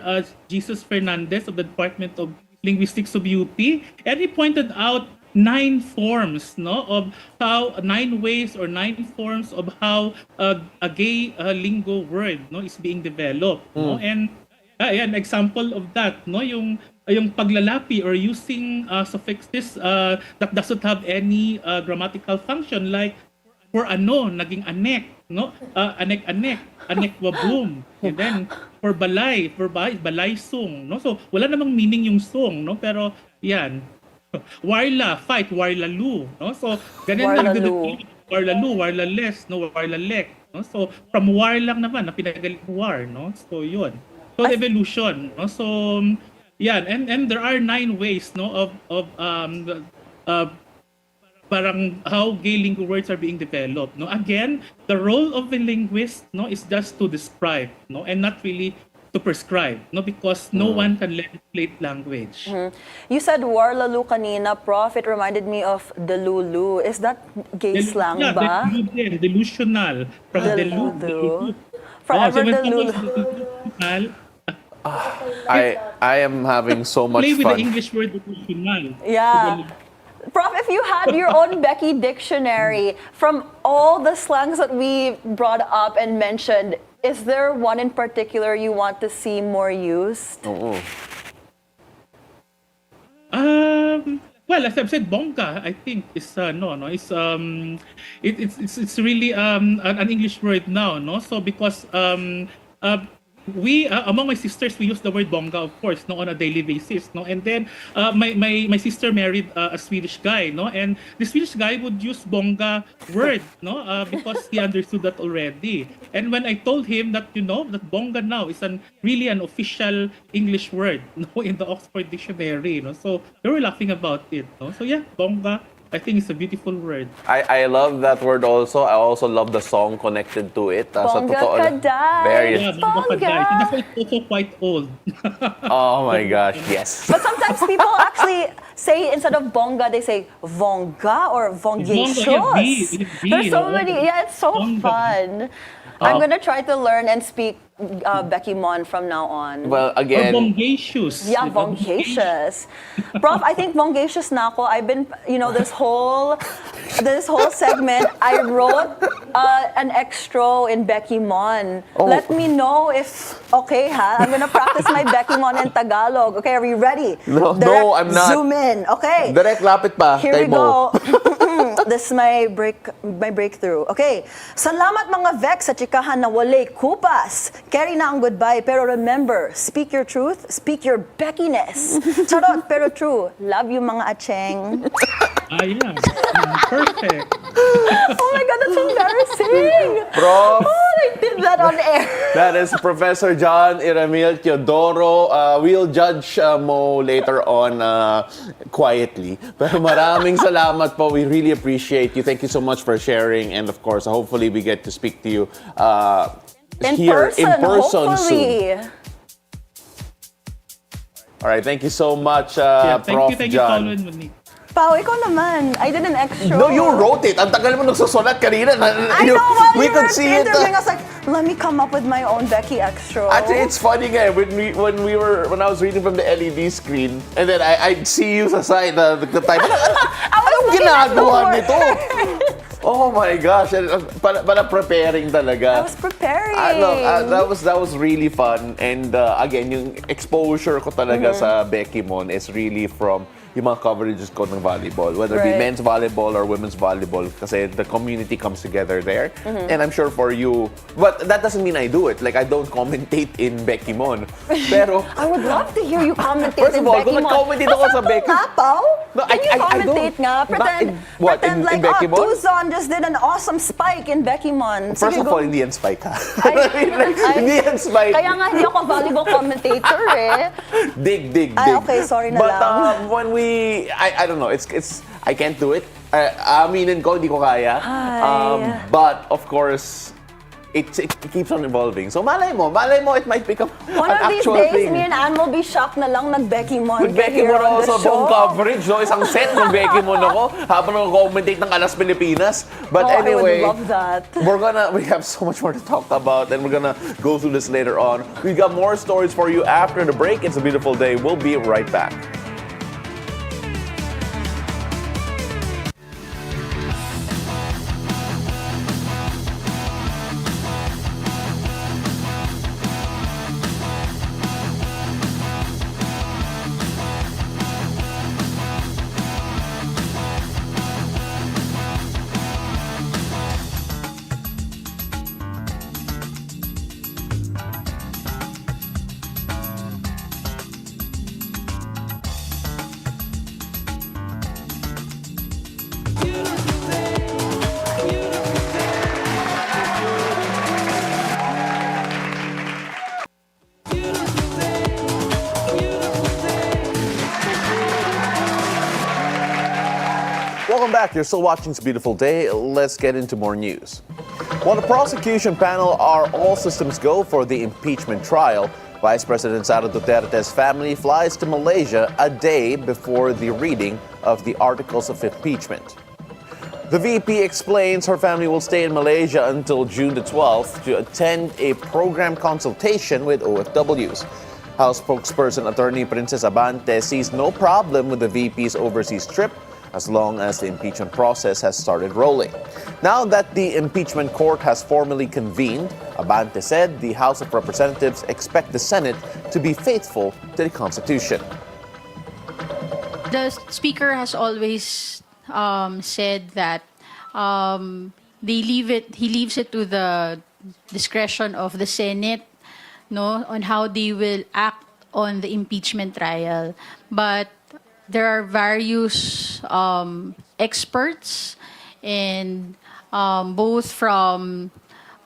Jesus Fernandez of the Department of Linguistics of UP, and he pointed out 9 forms, of how 9 ways or 9 forms of how a gay lingo word, is being developed, and an example of that, yung paglalapi or using suffixes that doesn't have any grammatical function, like for naging anek, anek wabum, and then for balay balaysong, So wala namang meaning yung song, pero yan. Warla, fight, warlalu, So ganyan lang din. Warlalu, warlales, warlalek, So from war lang naman na pinagaling war, So yun. So evolution, So yan, and there are 9 ways, of parang how gay lingo words are being developed, Again, the role of the linguist, is just to describe, and not really to prescribe, because no one can legislate language. You said warlalu kanina, Prof. It reminded me of delulu. Is that gay slang ba? Delusional. From Delulu. Forever delulu. I am having so much Play with fun. the English word delusional. Yeah. Prof, if you had your own Beki dictionary, from all the slangs that we brought up and mentioned, is there one in particular you want to see more used? Well, as I've said, bongga, I think is it's really an English word now, So because we among my sisters, we use the word bongga, of course, on a daily basis, and then my sister married a Swedish guy, and the Swedish guy would use bongga word, because he understood that already. And when I told him that that bongga now is really an official English word, in the Oxford Dictionary, So they were laughing about it, So yeah, bongga, I think it's a beautiful word. I love that word also. I also love the song connected to it. Bongga kaday. Very. Yeah, bongga kaday. That's why it's also quite old. Oh my gosh, yes. But sometimes people actually say, instead of bonga, they say vonga or vongacious. There's so many. Yeah, it's so fun. I'm gonna try to learn and speak Bekimon from now on. Well, again, or bongacious. Yeah, bongacious. Prof, I think bongacious na ako. I've been, this whole segment, I wrote an extra in Bekimon. Let me know if, okay ha? I'm gonna practice my Bekimon in Tagalog. Okay, are we ready? No, I'm not. Zoom in, okay? Direct lapit pa. Here we go. This is my breakthrough. Okay. Salamat mga Vex sa chikahan na walay kupas. Carry na ang goodbye, pero remember, speak your truth, speak your Bekiness. Charot, pero true. Love you mga acheng. Yeah. Perfect. Oh my God, that's embarrassing. Prof. Oh, I did leave that on air. That is Professor John Iremil Teodoro. We'll judge mo later on quietly. Pero maraming salamat po. We really appreciate you. Thank you so much for sharing. And of course, hopefully we get to speak to you here in person soon. All right, thank you so much, Prof. Thank you, John. Paolo and Monique. Pao, ikaw naman. I did an extra. No, you wrote it. Ang tagal mo nagsusulat kanina. I know, while we you could were see it. interviewing, I was like, let me come up with my own Beki extra. Actually, it's funny nga, when I was reading from the LED screen, and then I'd see you sa side, the type. Anong ginagawa nito? Oh my gosh, para preparing talaga. I was preparing. That was really fun. And again, yung exposure ko talaga sa Beki Mon is really from yung mga coverages ko ng volleyball, whether it be men's volleyball or women's volleyball, kasi the community comes together there. And I'm sure for you, but that doesn't mean I do it. Like, I don't commentate in Beki Mon. Pero, I would love to hear you commentate first in of all, Beki kung Mon. nag-commentate ako sa Beki. Nga, Pao? No, Can you commentate nga? Pretend in like, Beki Mon? Tuzon just did an awesome spike in Beki Mon. First of all, hindi yan spike, ha? Hindi yan spike. Kaya nga hindi ako volleyball commentator eh. Dig. Okay, sorry na but, lang. when I don't know, it's I can't do it. Aminin ko, hindi ko kaya. But of course, it keeps on evolving. So malay mo, it might become One an of these actual days, thing. me and Anne will be shocked na lang nag-Beki Mon. With Beki Mon ako sa buong coverage, no? Isang set ng Beki Mon ako habang nag-commentate ng Alas Pilipinas. But anyway, I would love that. we have so much more to talk about, and we're gonna go through this later on. We've got more stories for you after the break. It's a beautiful day. We'll be right back. Welcome back. You're still watching It's a Beautiful Day. Let's get into more news. While the prosecution panel are all systems go for the impeachment trial, Vice President Sara Duterte's family flies to Malaysia a day before the reading of the articles of impeachment. The VP explains her family will stay in Malaysia until June the 12th to attend a program consultation with OFWs. House spokesperson Attorney Princess Abante sees no problem with the VP's overseas trip as long as the impeachment process has started rolling. Now that the impeachment court has formally convened, Abante said the House of Representatives expect the Senate to be faithful to the Constitution. The Speaker has always said that he leaves it to the discretion of the Senate, no, on how they will act on the impeachment trial. But there are various experts, and both from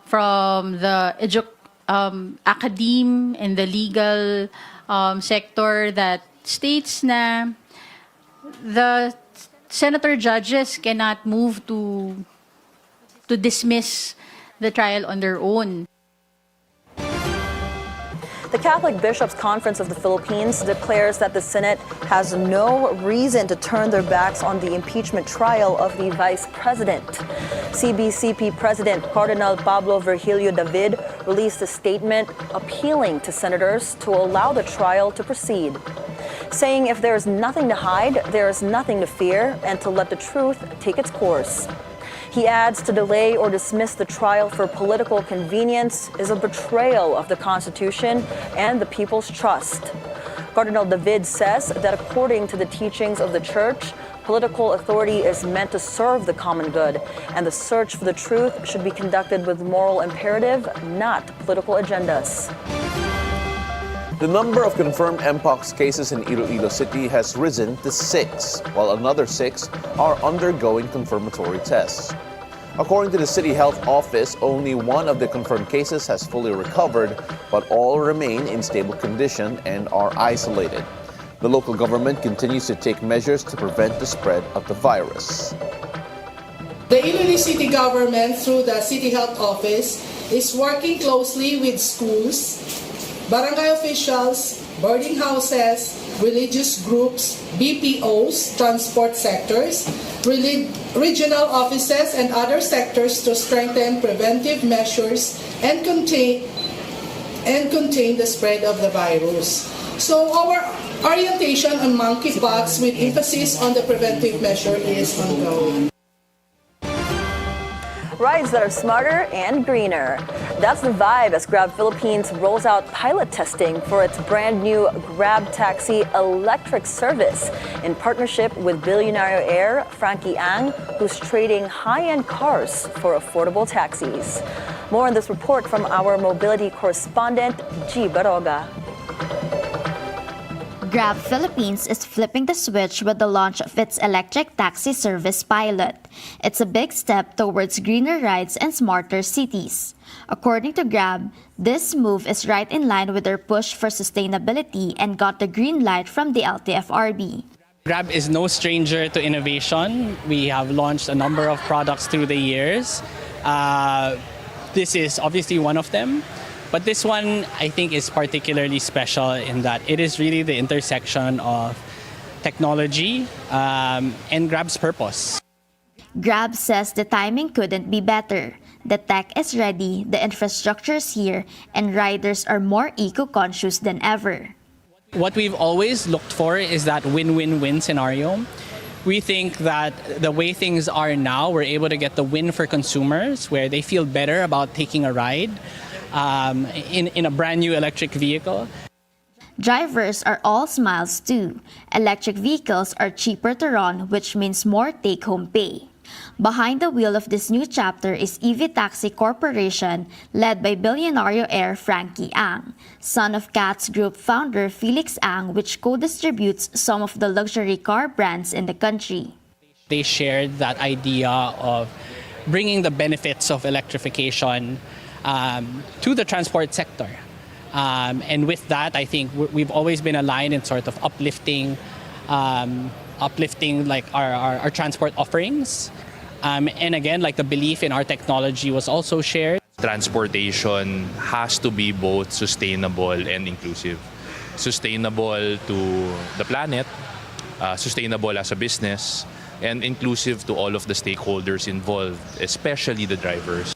the academe and the legal sector that states na the senator judges cannot move to dismiss the trial on their own. The Catholic Bishops' Conference of the Philippines declares that the Senate has no reason to turn their backs on the impeachment trial of the Vice President. CBCP President Cardinal Pablo Virgilio David released a statement appealing to senators to allow the trial to proceed, saying if there is nothing to hide, there is nothing to fear, and to let the truth take its course. He adds to delay or dismiss the trial for political convenience is a betrayal of the Constitution and the people's trust. Cardinal David says that according to the teachings of the Church, political authority is meant to serve the common good, and the search for the truth should be conducted with moral imperative, not political agendas. The number of confirmed Mpox cases in Iloilo City has risen to 6, while another 6 are undergoing confirmatory tests. According to the City Health Office, only one of the confirmed cases has fully recovered, but all remain in stable condition and are isolated. The local government continues to take measures to prevent the spread of the virus. The Iloilo City Government, through the City Health Office, is working closely with schools, barangay officials, boarding houses, religious groups, BPOs, transport sectors, regional offices, and other sectors to strengthen preventive measures and contain the spread of the virus. So our orientation on monkeypox with emphasis on the preventive measure is ongoing. Rides that are smarter and greener. That's the vibe as Grab Philippines rolls out pilot testing for its brand new Grab Taxi electric service in partnership with Bilyonaryo heir Frankie Ang, who's trading high-end cars for affordable taxis. More on this report from our mobility correspondent, G. Baroga. Grab Philippines is flipping the switch with the launch of its electric taxi service pilot. It's a big step towards greener rides and smarter cities. According to Grab, this move is right in line with their push for sustainability and got the green light from the LTFRB. Grab is no stranger to innovation. We have launched a number of products through the years. This is obviously one of them. But this one, I think, is particularly special in that it is really the intersection of technology and Grab's purpose. Grab says the timing couldn't be better. The tech is ready, the infrastructure is here, and riders are more eco-conscious than ever. What we've always looked for is that win-win-win scenario. We think that the way things are now, we're able to get the win for consumers, where they feel better about taking a ride in a brand new electric vehicle. Drivers are all smiles too. Electric vehicles are cheaper to run, which means more take-home pay. Behind the wheel of this new chapter is EV Taxi Corporation, led by Bilyonaryo heir Frankie Ang, son of Cats Group founder Felix Ang, which co-distributes some of the luxury car brands in the country. They shared that idea of bringing the benefits of electrification to the transport sector. And with that, I think we've always been aligned in sort of uplifting like our transport offerings. And again, like the belief in our technology was also shared. Transportation has to be both sustainable and inclusive. Sustainable to the planet, sustainable as a business, and inclusive to all of the stakeholders involved, especially the drivers.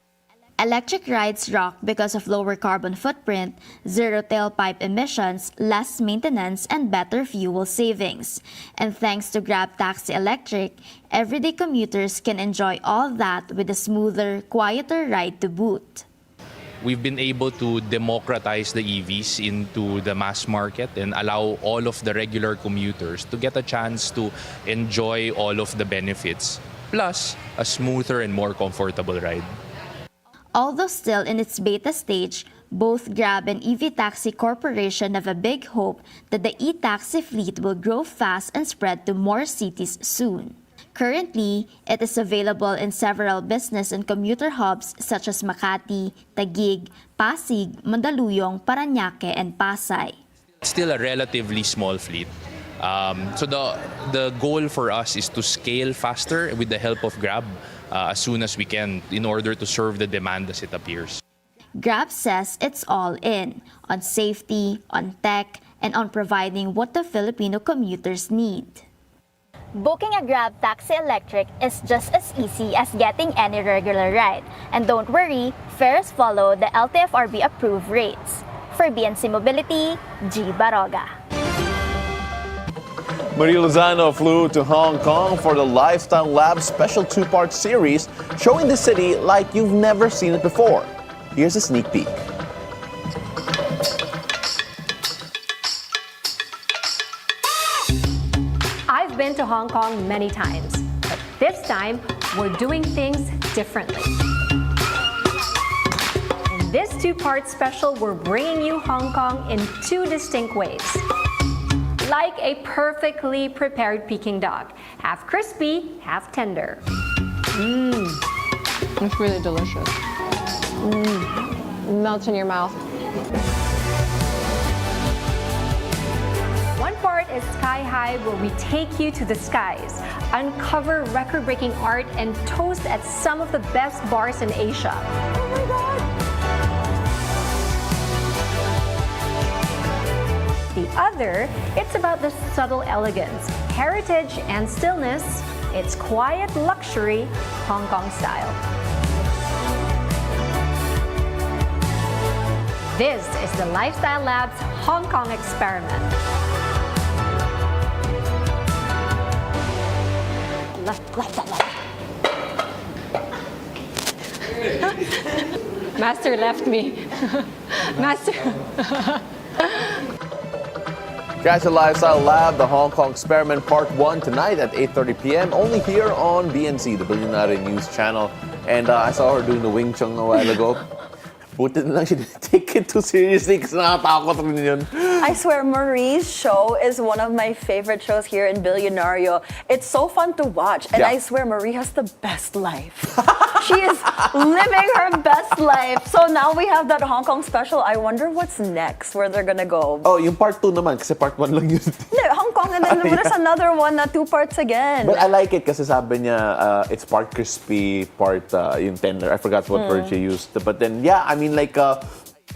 Electric rides rock because of lower carbon footprint, zero tailpipe emissions, less maintenance, and better fuel savings. And thanks to Grab Taxi Electric, everyday commuters can enjoy all that with a smoother, quieter ride to boot. We've been able to democratize the EVs into the mass market and allow all of the regular commuters to get a chance to enjoy all of the benefits, plus a smoother and more comfortable ride. Although still in its beta stage, both Grab and EV Taxi Corporation have a big hope that the e-taxi fleet will grow fast and spread to more cities soon. Currently, it is available in several business and commuter hubs such as Makati, Taguig, Pasig, Mandaluyong, Parañaque, and Pasay. It's still a relatively small fleet. So the goal for us is to scale faster with the help of Grab as soon as we can in order to serve the demand as it appears. Grab says it's all in on safety, on tech, and on providing what the Filipino commuters need. Booking a Grab Taxi Electric is just as easy as getting any regular ride. And don't worry, fares follow the LTFRB approved rates. For BNC Mobility, G. Baroga. Marie Lozano flew to Hong Kong for the Lifestyle Lab special two-part series showing the city like you've never seen it before. Here's a sneak peek. I've been to Hong Kong many times, but this time we're doing things differently. In this two-part special, we're bringing you Hong Kong in two distinct ways. Like a perfectly prepared Peking duck, half crispy, half tender. It's really delicious. Melts in your mouth. One part is Sky High, where we take you to the skies, uncover record-breaking art, and toast at some of the best bars in Asia. Oh my God! The other, it's about the subtle elegance, heritage, and stillness. It's quiet luxury, Hong Kong style. This is the Lifestyle Lab's Hong Kong experiment. Lifestyle Lab. Master left me. Master. Guys, the Lifestyle Lab, the Hong Kong Experiment Part 1 tonight at 8:30 p.m. only here on BNC, the Bilyonaryo News Channel. And I saw her doing the Wing Chun a while ago. Buti na lang she didn't take it too seriously kasi nakatakot rin yun. I swear, Marie's show is one of my favorite shows here in Bilyonaryo. It's so fun to watch, and I swear Marie has the best life. She is living her best life. So now we have that Hong Kong special. I wonder what's next, where they're gonna go. Oh, yung part 2 naman kasi part 1 lang yun. Hong Kong, and then there's another one na 2 parts again. But I like it kasi sabi niya it's part crispy, part yung tender. I forgot what word she used. But then, yeah, I mean, like,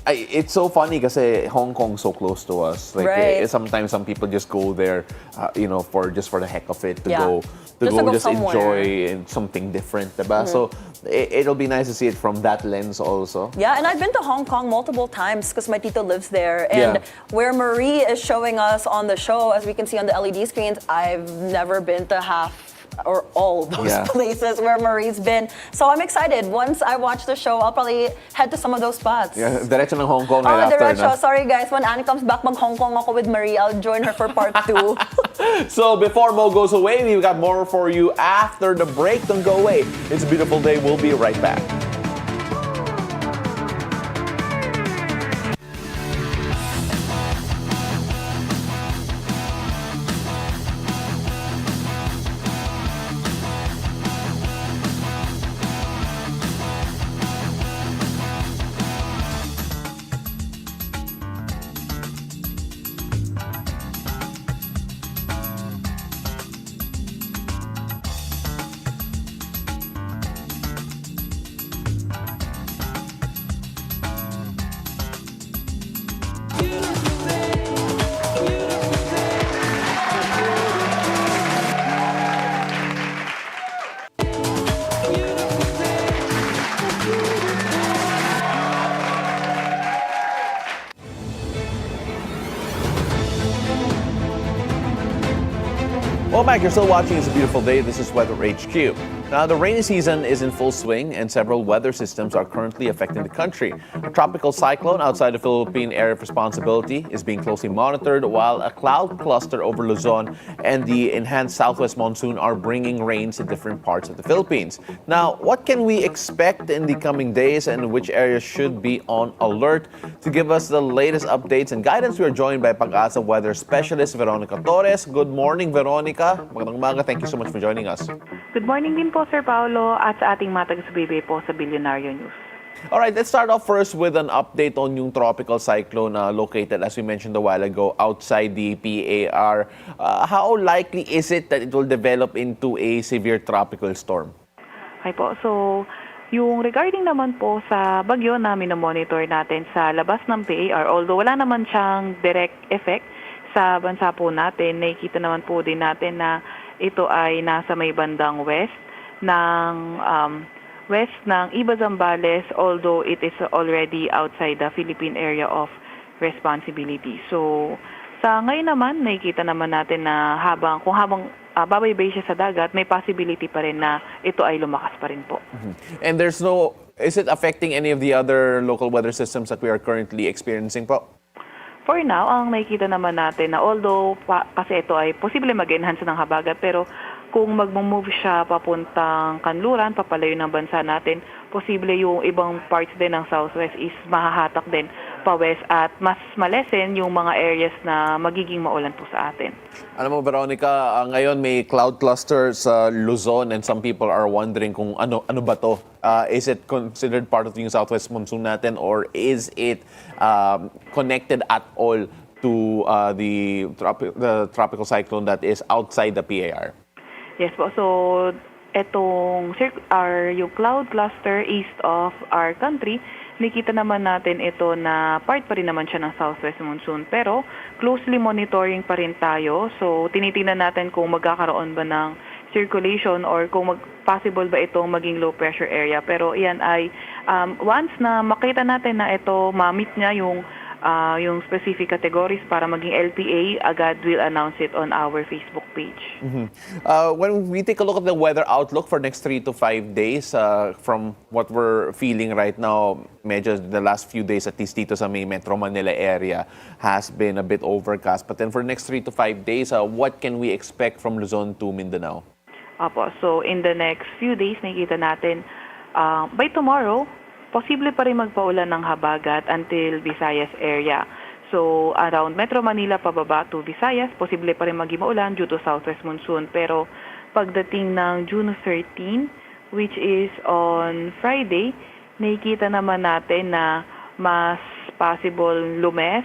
it's so funny kasi Hong Kong's so close to us. Like, sometimes some people just go there, for the heck of it, to go enjoy something different, diba? So it'll be nice to see it from that lens also. Yeah, and I've been to Hong Kong multiple times because my tito lives there. And where Marie is showing us on the show, as we can see on the LED screens, I've never been to half or all those places where Marie's been. So I'm excited. Once I watch the show, I'll probably head to some of those spots. Yeah, diretso ng Hong Kong right after. Diretso. Sorry guys, when Annie comes back, mag-Hong Kong ako with Marie. I'll join her for part 2. So before Mo goes away, we've got more for you after the break. Don't go away. It's a beautiful day. We'll be right back. Welcome back. You're still watching It's a Beautiful Day. This is Weather HQ. Now, the rainy season is in full swing and several weather systems are currently affecting the country. A tropical cyclone outside the Philippine area of responsibility is being closely monitored, while a cloud cluster over Luzon and the enhanced southwest monsoon are bringing rains in different parts of the Philippines. Now, what can we expect in the coming days and which areas should be on alert? To give us the latest updates and guidance, we are joined by Pag-asa weather specialist Veronica Torres. Good morning, Veronica. Magandang umaga. Thank you so much for joining us. Good morning din po, Sir Paolo, at sa ating mga taga-subaybay po sa Bilyonaryo News. All right, let's start off first with an update on yung tropical cyclone located, as we mentioned a while ago, outside the PAR. How likely is it that it will develop into a severe tropical storm? Okay po, so yung regarding naman po sa bagyo na minomonitor natin sa labas ng PAR, although wala naman siyang direct effect sa bansa po natin, nakikita naman po din natin na ito ay nasa may bandang west ng Iba Zambales, although it is already outside the Philippine area of responsibility. So sa ngayon naman, nakikita naman natin na habang babaybay siya sa dagat, may possibility pa rin na ito ay lumakas pa rin po. And is it affecting any of the other local weather systems that we are currently experiencing po? For now, ang nakikita naman natin na although kasi ito ay posible mag-enhance ng habagat, pero kung mag-move siya papuntang kanluran, papalayo ng bansa natin, posible yung ibang parts din ng southwest is mahahatak din pa-west at mas malesen yung mga areas na magiging maulan po sa atin. Alam mo, Veronica, ngayon may cloud cluster sa Luzon and some people are wondering kung ano ba to? Is it considered part of yung southwest monsoon natin or is it connected at all to the tropical cyclone that is outside the PAR? Yes po. So, yung cloud cluster east of our country, nakita naman natin ito na part pa rin naman siya ng southwest monsoon. Pero closely monitoring pa rin tayo. So tinitingnan natin kung magkakaroon ba ng circulation or kung possible ba itong maging low pressure area. Pero iyan ay once na makita natin na ito ma-meet niya yung specific categories para maging LPA, agad will announce it on our Facebook page. When we take a look at the weather outlook for next 3 to 5 days, from what we're feeling right now, medyo the last few days, at least dito sa may Metro Manila area, has been a bit overcast. But then for next 3 to 5 days, what can we expect from Luzon to Mindanao? Apo, so in the next few days, nakikita natin, by tomorrow, posible pa rin magpaulan ng habagat until Visayas area. So, around Metro Manila pababa to Visayas, posible pa rin maging maulan due to southwest monsoon. Pero pagdating ng June 13, which is on Friday, nakikita naman natin na mas possible lumes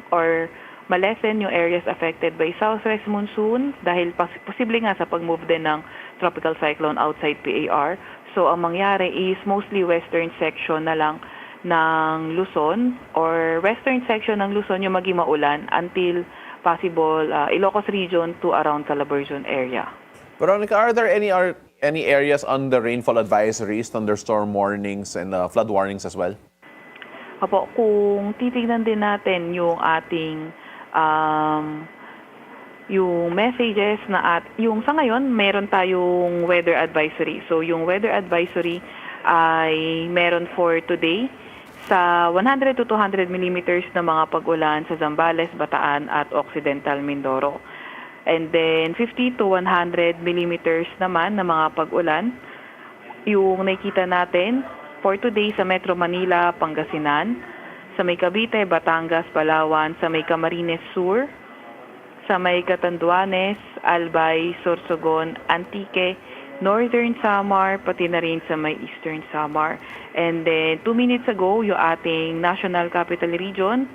or malesen yung areas affected by southwest monsoon dahil posible nga sa pag-move din ng tropical cyclone outside PAR. So, ang mangyari is mostly western section na lang ng Luzon or western section ng Luzon yung maging maulan until possible Ilocos region to around Calabarzon area. Veronica, are there any areas on the rainfall advisories, thunderstorm warnings, and flood warnings as well? Apo, kung titignan din natin yung ating yung messages yung sa ngayon, meron tayong weather advisory. So, yung weather advisory ay meron for today sa 100 to 200 millimeters na mga pag-ulan sa Zambales, Bataan at Occidental Mindoro. And then, 50 to 100 millimeters naman na mga pag-ulan yung nakikita natin for today sa Metro Manila, Pangasinan, sa may Cavite, Batangas, Palawan, sa may Camarines Sur, sa may Catanduanes, Albay, Sorsogon, Antique, Northern Samar, pati na rin sa may Eastern Samar. And then, 2 minutes ago, yung ating National Capital Region,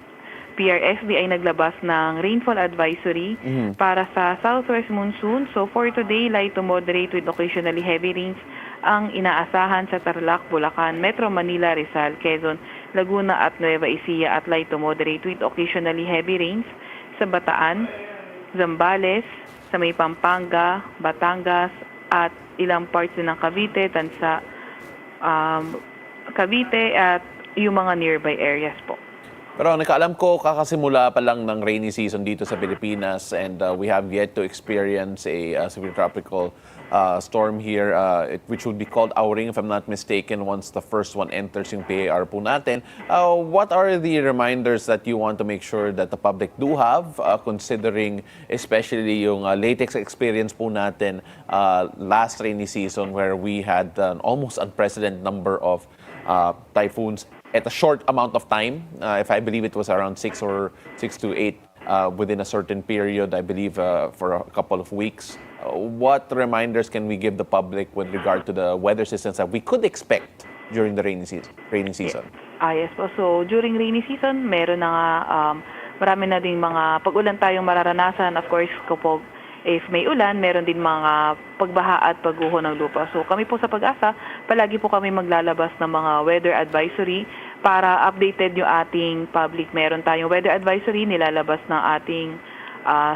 PRFB ay naglabas ng rainfall advisory para sa southwest monsoon. So, for today, light to moderate with occasionally heavy rains ang inaasahan sa Tarlac, Bulacan, Metro Manila, Rizal, Quezon, Laguna at Nueva Ecija at light to moderate with occasionally heavy rains sa Bataan, Zambales, sa may Pampanga, Batangas, at ilang parts din ng Cavite, Tansa, Cavite, at yung mga nearby areas po. Pero alam ko, kakasimula pa lang ng rainy season dito sa Pilipinas and we have yet to experience a severe tropical storm here, which would be called Auring, if I'm not mistaken, once the first one enters yung PAR po natin. What are the reminders that you want to make sure that the public do have, considering especially yung latex experience po natin last rainy season where we had an almost unprecedented number of typhoons at a short amount of time. If I believe it was around 6 to 8 within a certain period, I believe for a couple of weeks. What reminders can we give the public with regard to the weather systems that we could expect during the rainy season? Yes po. So, during rainy season, meron na nga, marami na ding mga pag-ulan tayong mararanasan. Of course, kapag if may ulan, meron din mga pagbaha at pagguho ng lupa. So, kami po sa Pag-asa, palagi po kami maglalabas ng mga weather advisory para updated yung ating public. Meron tayong weather advisory, nilalabas ng ating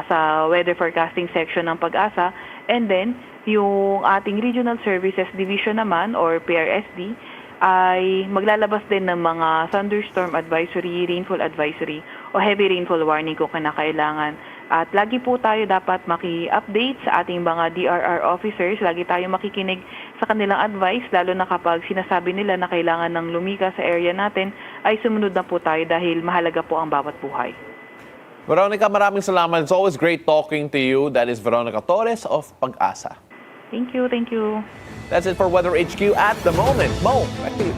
sa weather forecasting section ng Pag-asa. And then, yung ating Regional Services Division naman or PRSD ay maglalabas din ng mga thunderstorm advisory, rainfall advisory o heavy rainfall warning kung kinakailangan. At lagi po tayo dapat maki-update sa ating mga DRR officers. Lagi tayo makikinig sa kanilang advice, lalo na kapag sinasabi nila na kailangan ng lumika sa area natin, ay sumunod na po tayo dahil mahalaga po ang bawat buhay. Veronica, maraming salamat. It's always great talking to you. That is Veronica Torres of Pag-asa. Thank you, thank you. That's it for Weather HQ at the moment. Mo, back to you.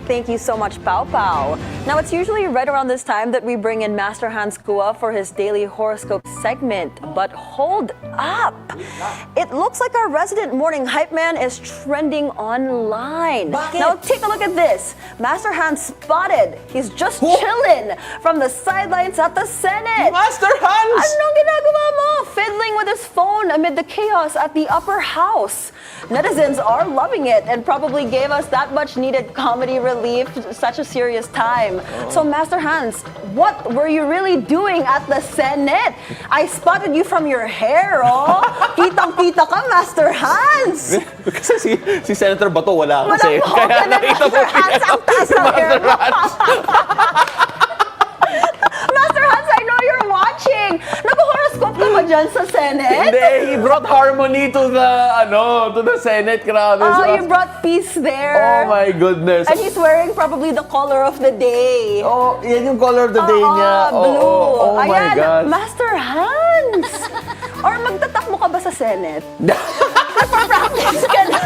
Thank you so much, Pao Pao. Now, it's usually right around this time that we bring in Master Hans Kua for his daily horoscope segment. But hold up! It looks like our resident morning hype man is trending online. Now, take a look at this. Master Hans spotted. He's just chilling from the sidelines at the Senate. Master Hans! Anong ginagawa mo? Fiddling with his phone amid the chaos at the upper house. Netizens are loving it and probably gave us that much needed comedy relief such a serious time. So Master Hans, what were you really doing at the Senate? I spotted you from your hair, oh. Kitang-kita ka, Master Hans. Kasi si Senator Bato wala kasi. Walang Kaya nakita mo Master Hans, ang taas ng hair mo. Master Hans, I know you're watching. Nag-horoscope ka ba dyan sa Senate? Hindi, he brought harmony to the Senate. Grabe. Oh, you brought peace there. Oh my goodness. And he's wearing probably the color of the day. Oh, yan yung color of the day niya. Blue. Oh my Ayan, gosh. Master Hans. Or magtatakbo ka ba sa Senate? Nagpa-practice ka na.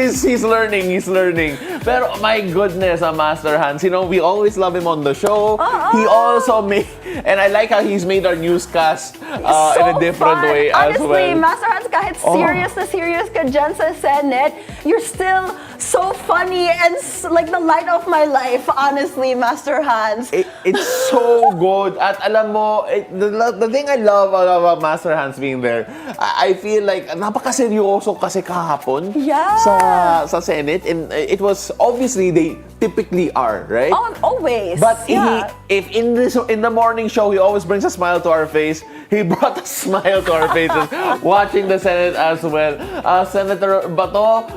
He's learning. Pero my goodness, Master Hans, we always love him on the show. He also and I like how he's made our newscast in a different way as well. Honestly, Master Hans, kahit serious ka dyan sa Senate, you're still so funny and like the light of my life, honestly, Master Hans. It's so good. At alam mo, the thing I love about Master Hans being there, I feel like napakaseryoso kasi kahapon sa Senate. And it was, obviously, they typically are, right? Oh, always. But if in the morning show, he always brings a smile to our face. He brought a smile to our faces watching the Senate as well. Senator Bato,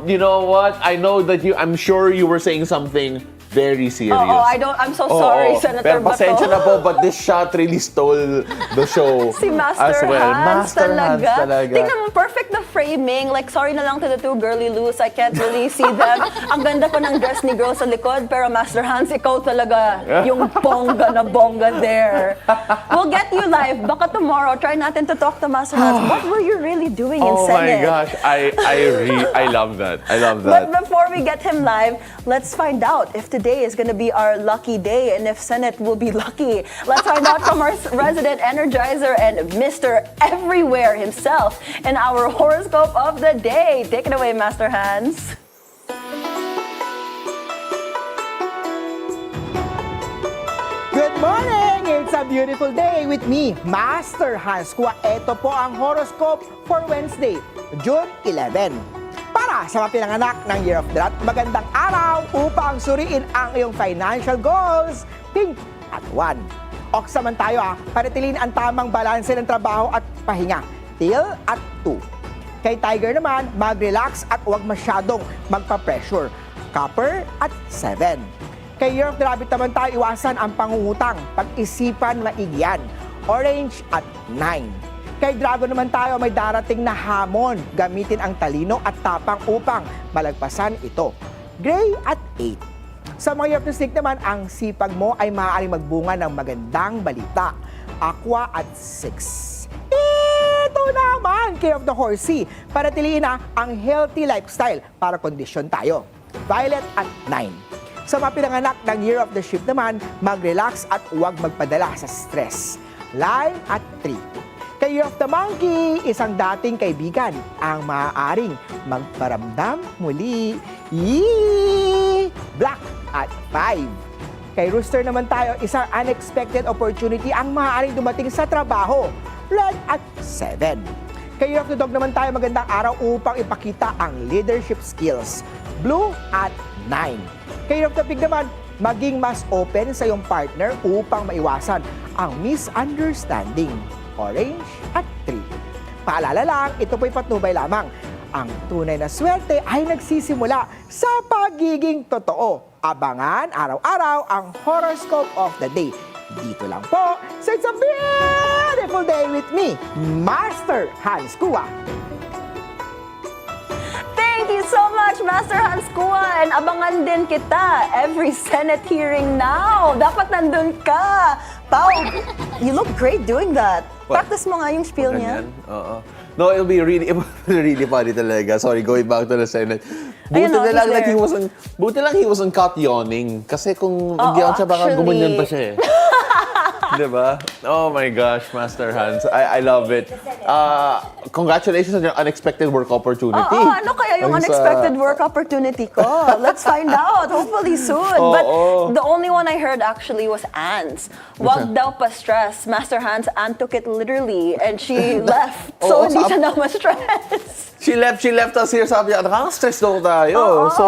you know what? I know that I'm sure you were saying something very serious. I'm so sorry, Senator Pero pasensya Bato. na po, but this shot really stole the show Si Master as well. Hans Master Hans talaga. Tingnan mo, perfect the framing. Like, sorry na lang to the two girly loos. I can't really see them. Ang ganda pa ng dress ni girl sa likod. Pero Master Hans, ikaw talaga yung bongga na bongga there. We'll get you live. Baka tomorrow, try natin to talk to Master Hans. What were you really doing in Oh Senate? my gosh, I love that. I love that. But before we get him live, let's find out if today is going to be our lucky day and if Senate will be lucky. Let's find out from our resident energizer and Mr. Everywhere himself in our horoscope of the day. Take it away, Master Hans. Good morning! It's a beautiful day with me, Master Hans Kua. Ito po ang horoscope for Wednesday, June 11. Para sa mga pinanganak ng Year of the Rat, magandang araw upang suriin ang iyong financial goals. Pink at 1. Oksaman tayo panatilin ang tamang balanse ng trabaho at pahinga. Teal at 2. Kay Tiger naman, mag-relax at huwag masyadong magpa-pressure. Copper at 7. Kay Year of the Rabbit naman tayo, iwasan ang pangungutang, pag-isipan maigi yan. Orange at 9. Kay Dragon naman tayo, may darating na hamon. Gamitin ang talino at tapang upang malagpasan ito. Gray at 8. Sa mga Year of the Snake naman, ang sipag mo ay maaaring magbunga ng magandang balita. Aqua at 6. Ito naman, Year of the Horsey. Panatiliin ang healthy lifestyle para kondisyon tayo. Violet at 9. Sa mga pinanganak ng Year of the Sheep naman, mag-relax at huwag magpadala sa stress. Lime at 3. Kay Year of the Monkey, isang dating kaibigan ang maaaring magparamdam muli. Yee! Black at 5. Kay Rooster naman tayo, isang unexpected opportunity ang maaaring dumating sa trabaho. Red at 7. Kay Year of the Dog naman tayo, magandang araw upang ipakita ang leadership skills. Blue at 9. Kay Year of the Pig naman, maging mas open sa iyong partner upang maiwasan ang misunderstanding. Orange at 3. Paalala lang, ito po'y patnubay lamang. Ang tunay na swerte ay nagsisimula sa pagiging totoo. Abangan araw-araw ang horoscope of the day. Dito lang po, so it's a beautiful day with me, Master Hans Kua. Thank you so much, Master Hans Kua. And abangan din kita every Senate hearing now. Dapat nandun ka. Pao, you look great doing that. What? Practice mo nga yung spiel niya. No, it'll be really funny talaga. Sorry, going back to the Senate. Ayun, no, he's like there. buti lang he wasn't caught yawning. Kasi kung nag-yawn siya, baka actually. gumanyan pa siya eh. Diba? Oh my gosh, Master Hans. I love it. Congratulations on your unexpected work opportunity. Ano kaya yung unexpected work opportunity ko? Let's find out. Hopefully soon. But the only one I heard actually was Anne's. Wag daw pa stress. Master Hans, Anne took it literally and she left. So hindi siya na ma-stress. She left us here. Sabi niya, nakaka-stress daw tayo. So,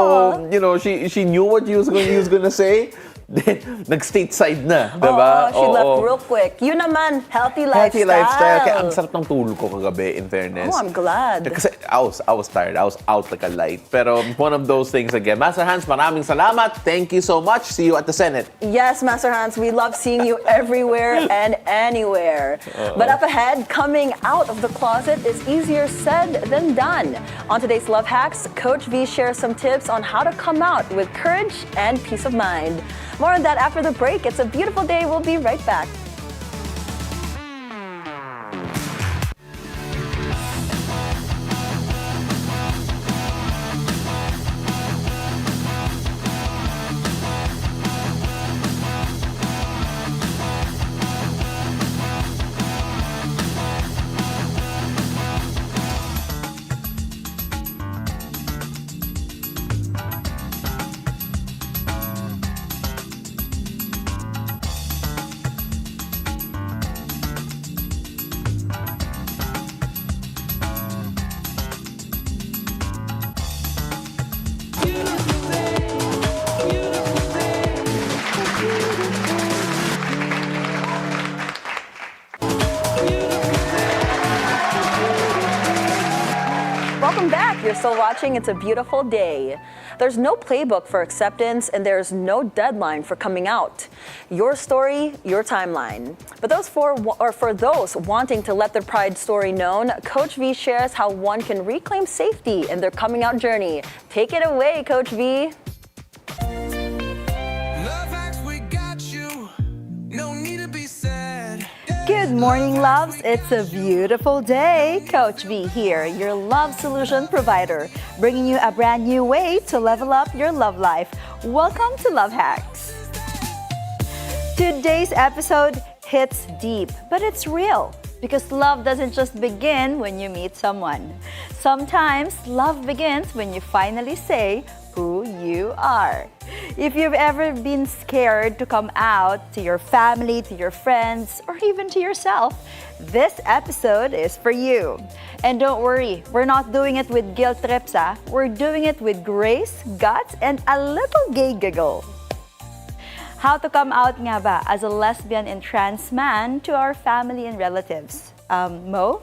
you know, she knew what he was gonna say. Then, nag-stateside na, diba? She left real quick. Yun naman, healthy lifestyle. Healthy lifestyle. Kaya ang sarap ng tulog ko kagabi, in fairness. I'm glad. Kasi I was tired. I was out like a light. Pero one of those things again. Master Hans, maraming salamat. Thank you so much. See you at the Senate. Yes, Master Hans, we love seeing you everywhere and anywhere. But up ahead, coming out of the closet is easier said than done. On today's Love Hacks, Coach V shares some tips on how to come out with courage and peace of mind. More on that after the break. It's a beautiful day. We'll be right back. Welcome back. You're still watching It's a Beautiful Day. There's no playbook for acceptance and there's no deadline for coming out. Your story, your timeline. But for those wanting to let their pride story known, Coach V shares how one can reclaim safety in their coming out journey. Take it away, Coach V. Good morning, loves. It's a beautiful day. Coach V here, your love solution provider, bringing you a brand new way to level up your love life. Welcome to Love Hacks. Today's episode hits deep, but it's real because love doesn't just begin when you meet someone. Sometimes love begins when you finally say who you are. If you've ever been scared to come out to your family, to your friends, or even to yourself, this episode is for you. And don't worry, we're not doing it with guilt trips, We're doing it with grace, guts, and a little gay giggle. How to come out nga ba as a lesbian and trans man to our family and relatives? Mo?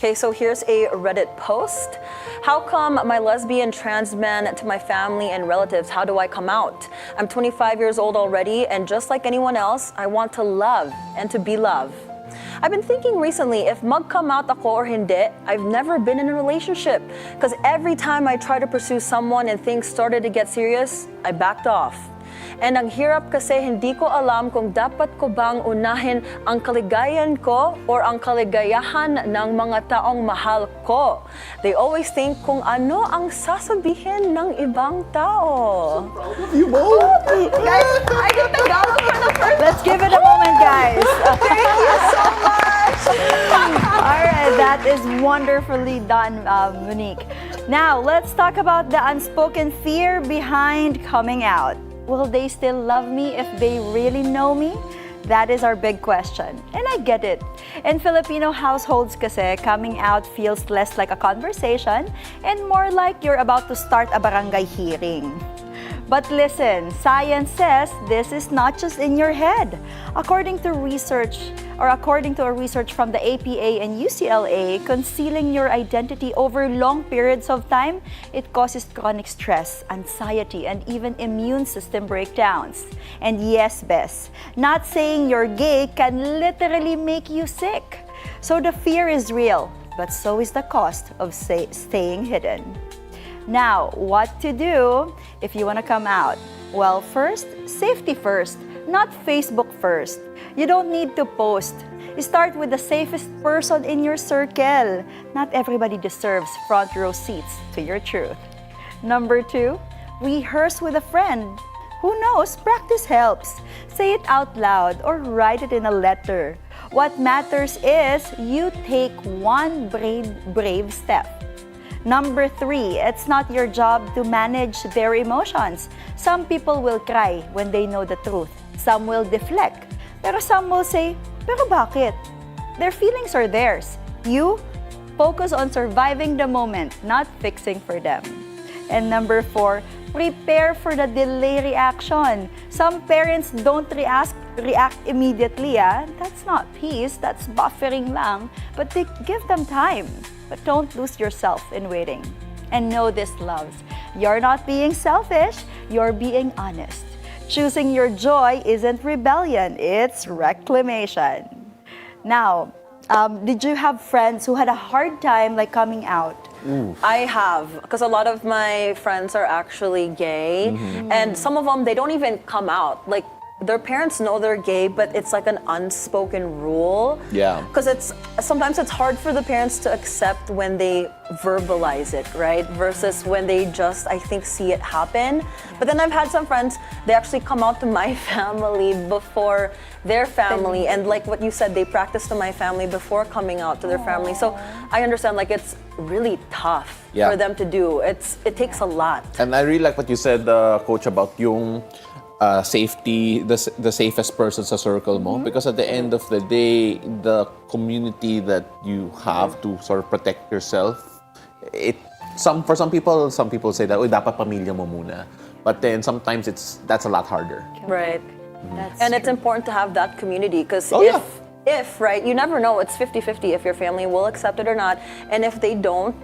Okay, so here's a Reddit post. How come my lesbian trans man to my family and relatives, how do I come out? I'm 25 years old already, and just like anyone else, I want to love and to be loved. I've been thinking recently if mag-come out ako or hindi, I've never been in a relationship. Because every time I try to pursue someone and things started to get serious, I backed off. And ang hirap kasi hindi ko alam kung dapat ko bang unahin ang kaligayahan ko or ang kaligayahan ng mga taong mahal ko. They always think kung ano ang sasabihin ng ibang tao. You both? Guys, I do Tagalog for the first time. Let's give it a moment, guys. Thank you so much. All right, that is wonderfully done, Monique. Now, let's talk about the unspoken fear behind coming out. Will they still love me if they really know me? That is our big question. And I get it. In Filipino households kasi, coming out feels less like a conversation and more like you're about to start a barangay hearing. But listen, science says this is not just in your head. According to a research from the APA and UCLA, concealing your identity over long periods of time, it causes chronic stress, anxiety, and even immune system breakdowns. And yes, Bess, not saying you're gay can literally make you sick. So the fear is real, but so is the cost of staying hidden. Now, what to do if you want to come out? Well, first, safety first, not Facebook first. You don't need to post. You start with the safest person in your circle. Not everybody deserves front row seats to your truth. Number 2, rehearse with a friend. Who knows? Practice helps. Say it out loud or write it in a letter. What matters is you take one brave step. Number 3, it's not your job to manage their emotions. Some people will cry when they know the truth. Some will deflect. Pero some will say, pero bakit? Their feelings are theirs. You focus on surviving the moment, not fixing for them. And number 4, prepare for the delay reaction. Some parents don't react immediately. That's not peace, that's buffering lang. But they give them time. But don't lose yourself in waiting. And know this, loves. You're not being selfish, you're being honest. Choosing your joy isn't rebellion, it's reclamation. Now, did you have friends who had a hard time like coming out? I have, because a lot of my friends are actually gay, and some of them, they don't even come out. Like, their parents know they're gay, but it's like an unspoken rule. Yeah. Because sometimes it's hard for the parents to accept when they verbalize it, right? Versus when they just, I think, see it happen. But then I've had some friends, they actually come out to my family before their family. And like what you said, they practice to my family before coming out to their family. So I understand, like, it's really tough for them to do. It takes a lot. And I really like what you said, Coach, about yung safety, the safest person sa circle mo. Because at the end of the day, the community that you have to sort of protect yourself, for some people say that, dapat pamilya mo muna. But then sometimes that's a lot harder. Right. That's and it's important to have that community, because if, right, you never know, it's 50-50 if your family will accept it or not. And if they don't,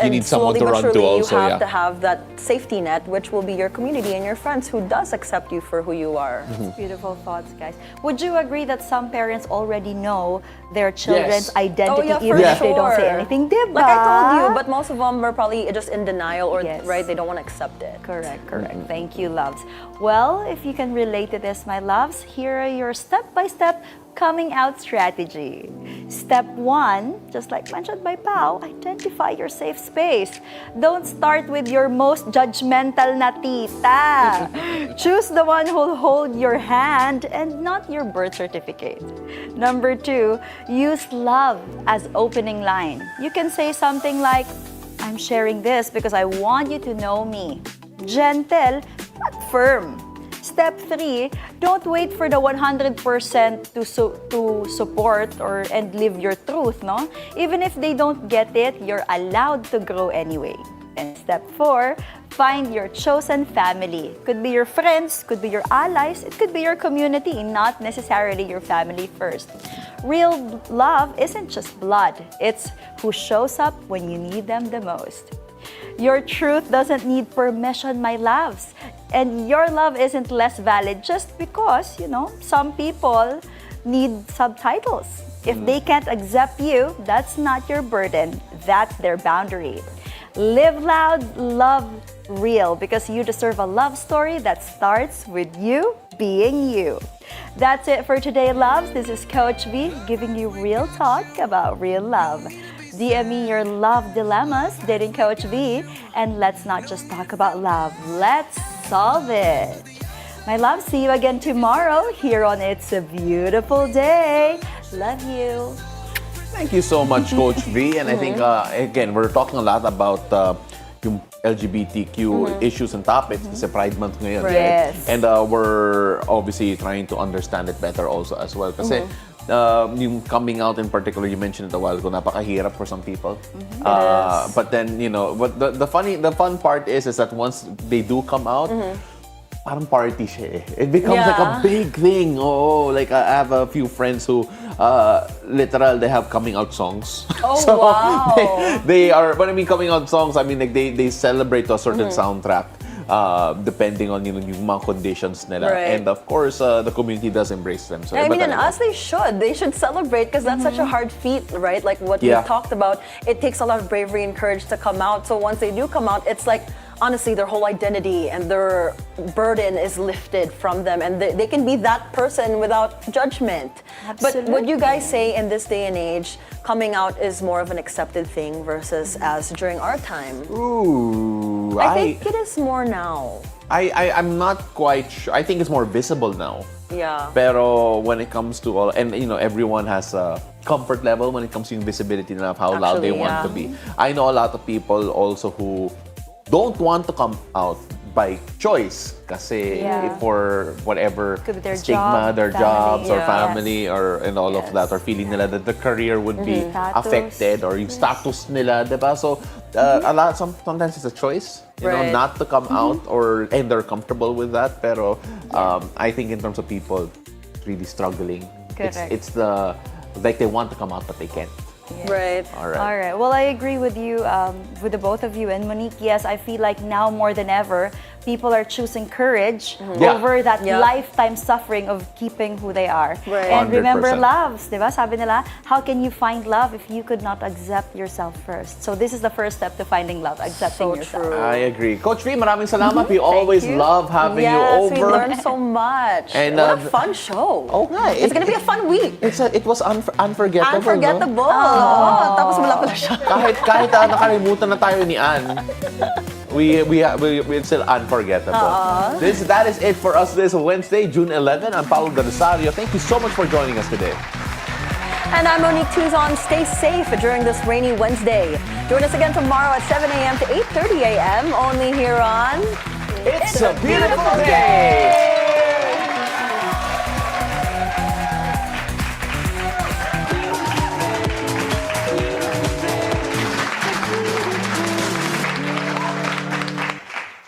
you need someone to run to also, you have to have that safety net, which will be your community and your friends who does accept you for who you are. Beautiful thoughts, guys. Would you agree that some parents already know their children's identity even if they don't say anything? Diba? Like I told you, but most of them are probably just in denial or, right, they don't want to accept it. Correct. Thank you, loves. Well, if you can relate to this, my loves, here are your step-by-step coming out strategy. Step 1, just like mentioned by Pao, identify your safe space. Don't start with your most judgmental na tita. Choose the one who'll hold your hand and not your birth certificate. Number 2, use love as opening line. You can say something like, I'm sharing this because I want you to know me. Gentle, but firm. Step 3, don't wait for the 100% to support and live your truth, no? Even if they don't get it, you're allowed to grow anyway. And step 4, find your chosen family. Could be your friends, could be your allies, it could be your community, not necessarily your family first. Real love isn't just blood, it's who shows up when you need them the most. Your truth doesn't need permission, my loves. And your love isn't less valid just because, some people need subtitles. If they can't accept you, that's not your burden. That's their boundary. Live loud, love real, because you deserve a love story that starts with you being you. That's it for today, loves. This is Coach V giving you real talk about real love. DM me your love dilemmas, dating Coach V, and let's not just talk about love, let's solve it. My love, see you again tomorrow here on It's a Beautiful Day. Love you. Thank you so much, Coach V. And I think, again, we're talking a lot about yung LGBTQ issues and topics. Kasi Pride Month ngayon. Right. Yes. And we're obviously trying to understand it better also as well. Kasi yung coming out in particular, you mentioned it a while ago, napakahirap for some people. But then, but the fun part is that once they do come out, parang party siya eh. It becomes like a big thing. Like I have a few friends who literal, they have coming out songs. Oh, so wow. They are, but I mean coming out songs, I mean like they celebrate a certain soundtrack. Depending on yung mga conditions nila. Right. And of course, the community does embrace them. So, I mean, and us, they should celebrate, because that's such a hard feat, right? Like what we talked about, it takes a lot of bravery and courage to come out. So once they do come out, it's like, honestly, their whole identity and their burden is lifted from them, and they can be that person without judgment. But would you guys say in this day and age, coming out is more of an accepted thing versus as during our time? Ooh, I think it is more now. I'm not quite sure. I think it's more visible now. Yeah. Pero when it comes to all, and you know, everyone has a comfort level when it comes to yung visibility of how loud they want to be. I know a lot of people also who don't want to come out by choice kasi for whatever stigma, their jobs or family or and all of that, or feeling nila that the career would be affected or yung status nila, diba? So sometimes it's a choice, you know, not to come out and they're comfortable with that. Pero I think in terms of people really struggling, it's the like they want to come out but they can't. Yes. Right. All right. Well, I agree with you, with the both of you. And Monique, yes, I feel like now more than ever, people are choosing courage over that lifetime suffering of keeping who they are. Right. And 100%. remember loves, di ba? Sabi nila, how can you find love if you could not accept yourself first? So this is the first step to finding love, accepting yourself. True. I agree. Coach V, maraming salamat. We always love having you over. Yes, we learned so much. And, what a fun show. Okay. It's gonna be a fun week. It was unforgettable. Unforgettable. No? Tapos wala pala siya. kahit nakalimutan na tayo ni Ann, we're still unforgettable. That is it for us this Wednesday, June 11. I'm Paolo del Rosario. Thank you so much for joining us today. And I'm Monique Tuzon. Stay safe during this rainy Wednesday. Join us again tomorrow at 7 a.m. to 8:30 a.m. only here on It's a Beautiful Day!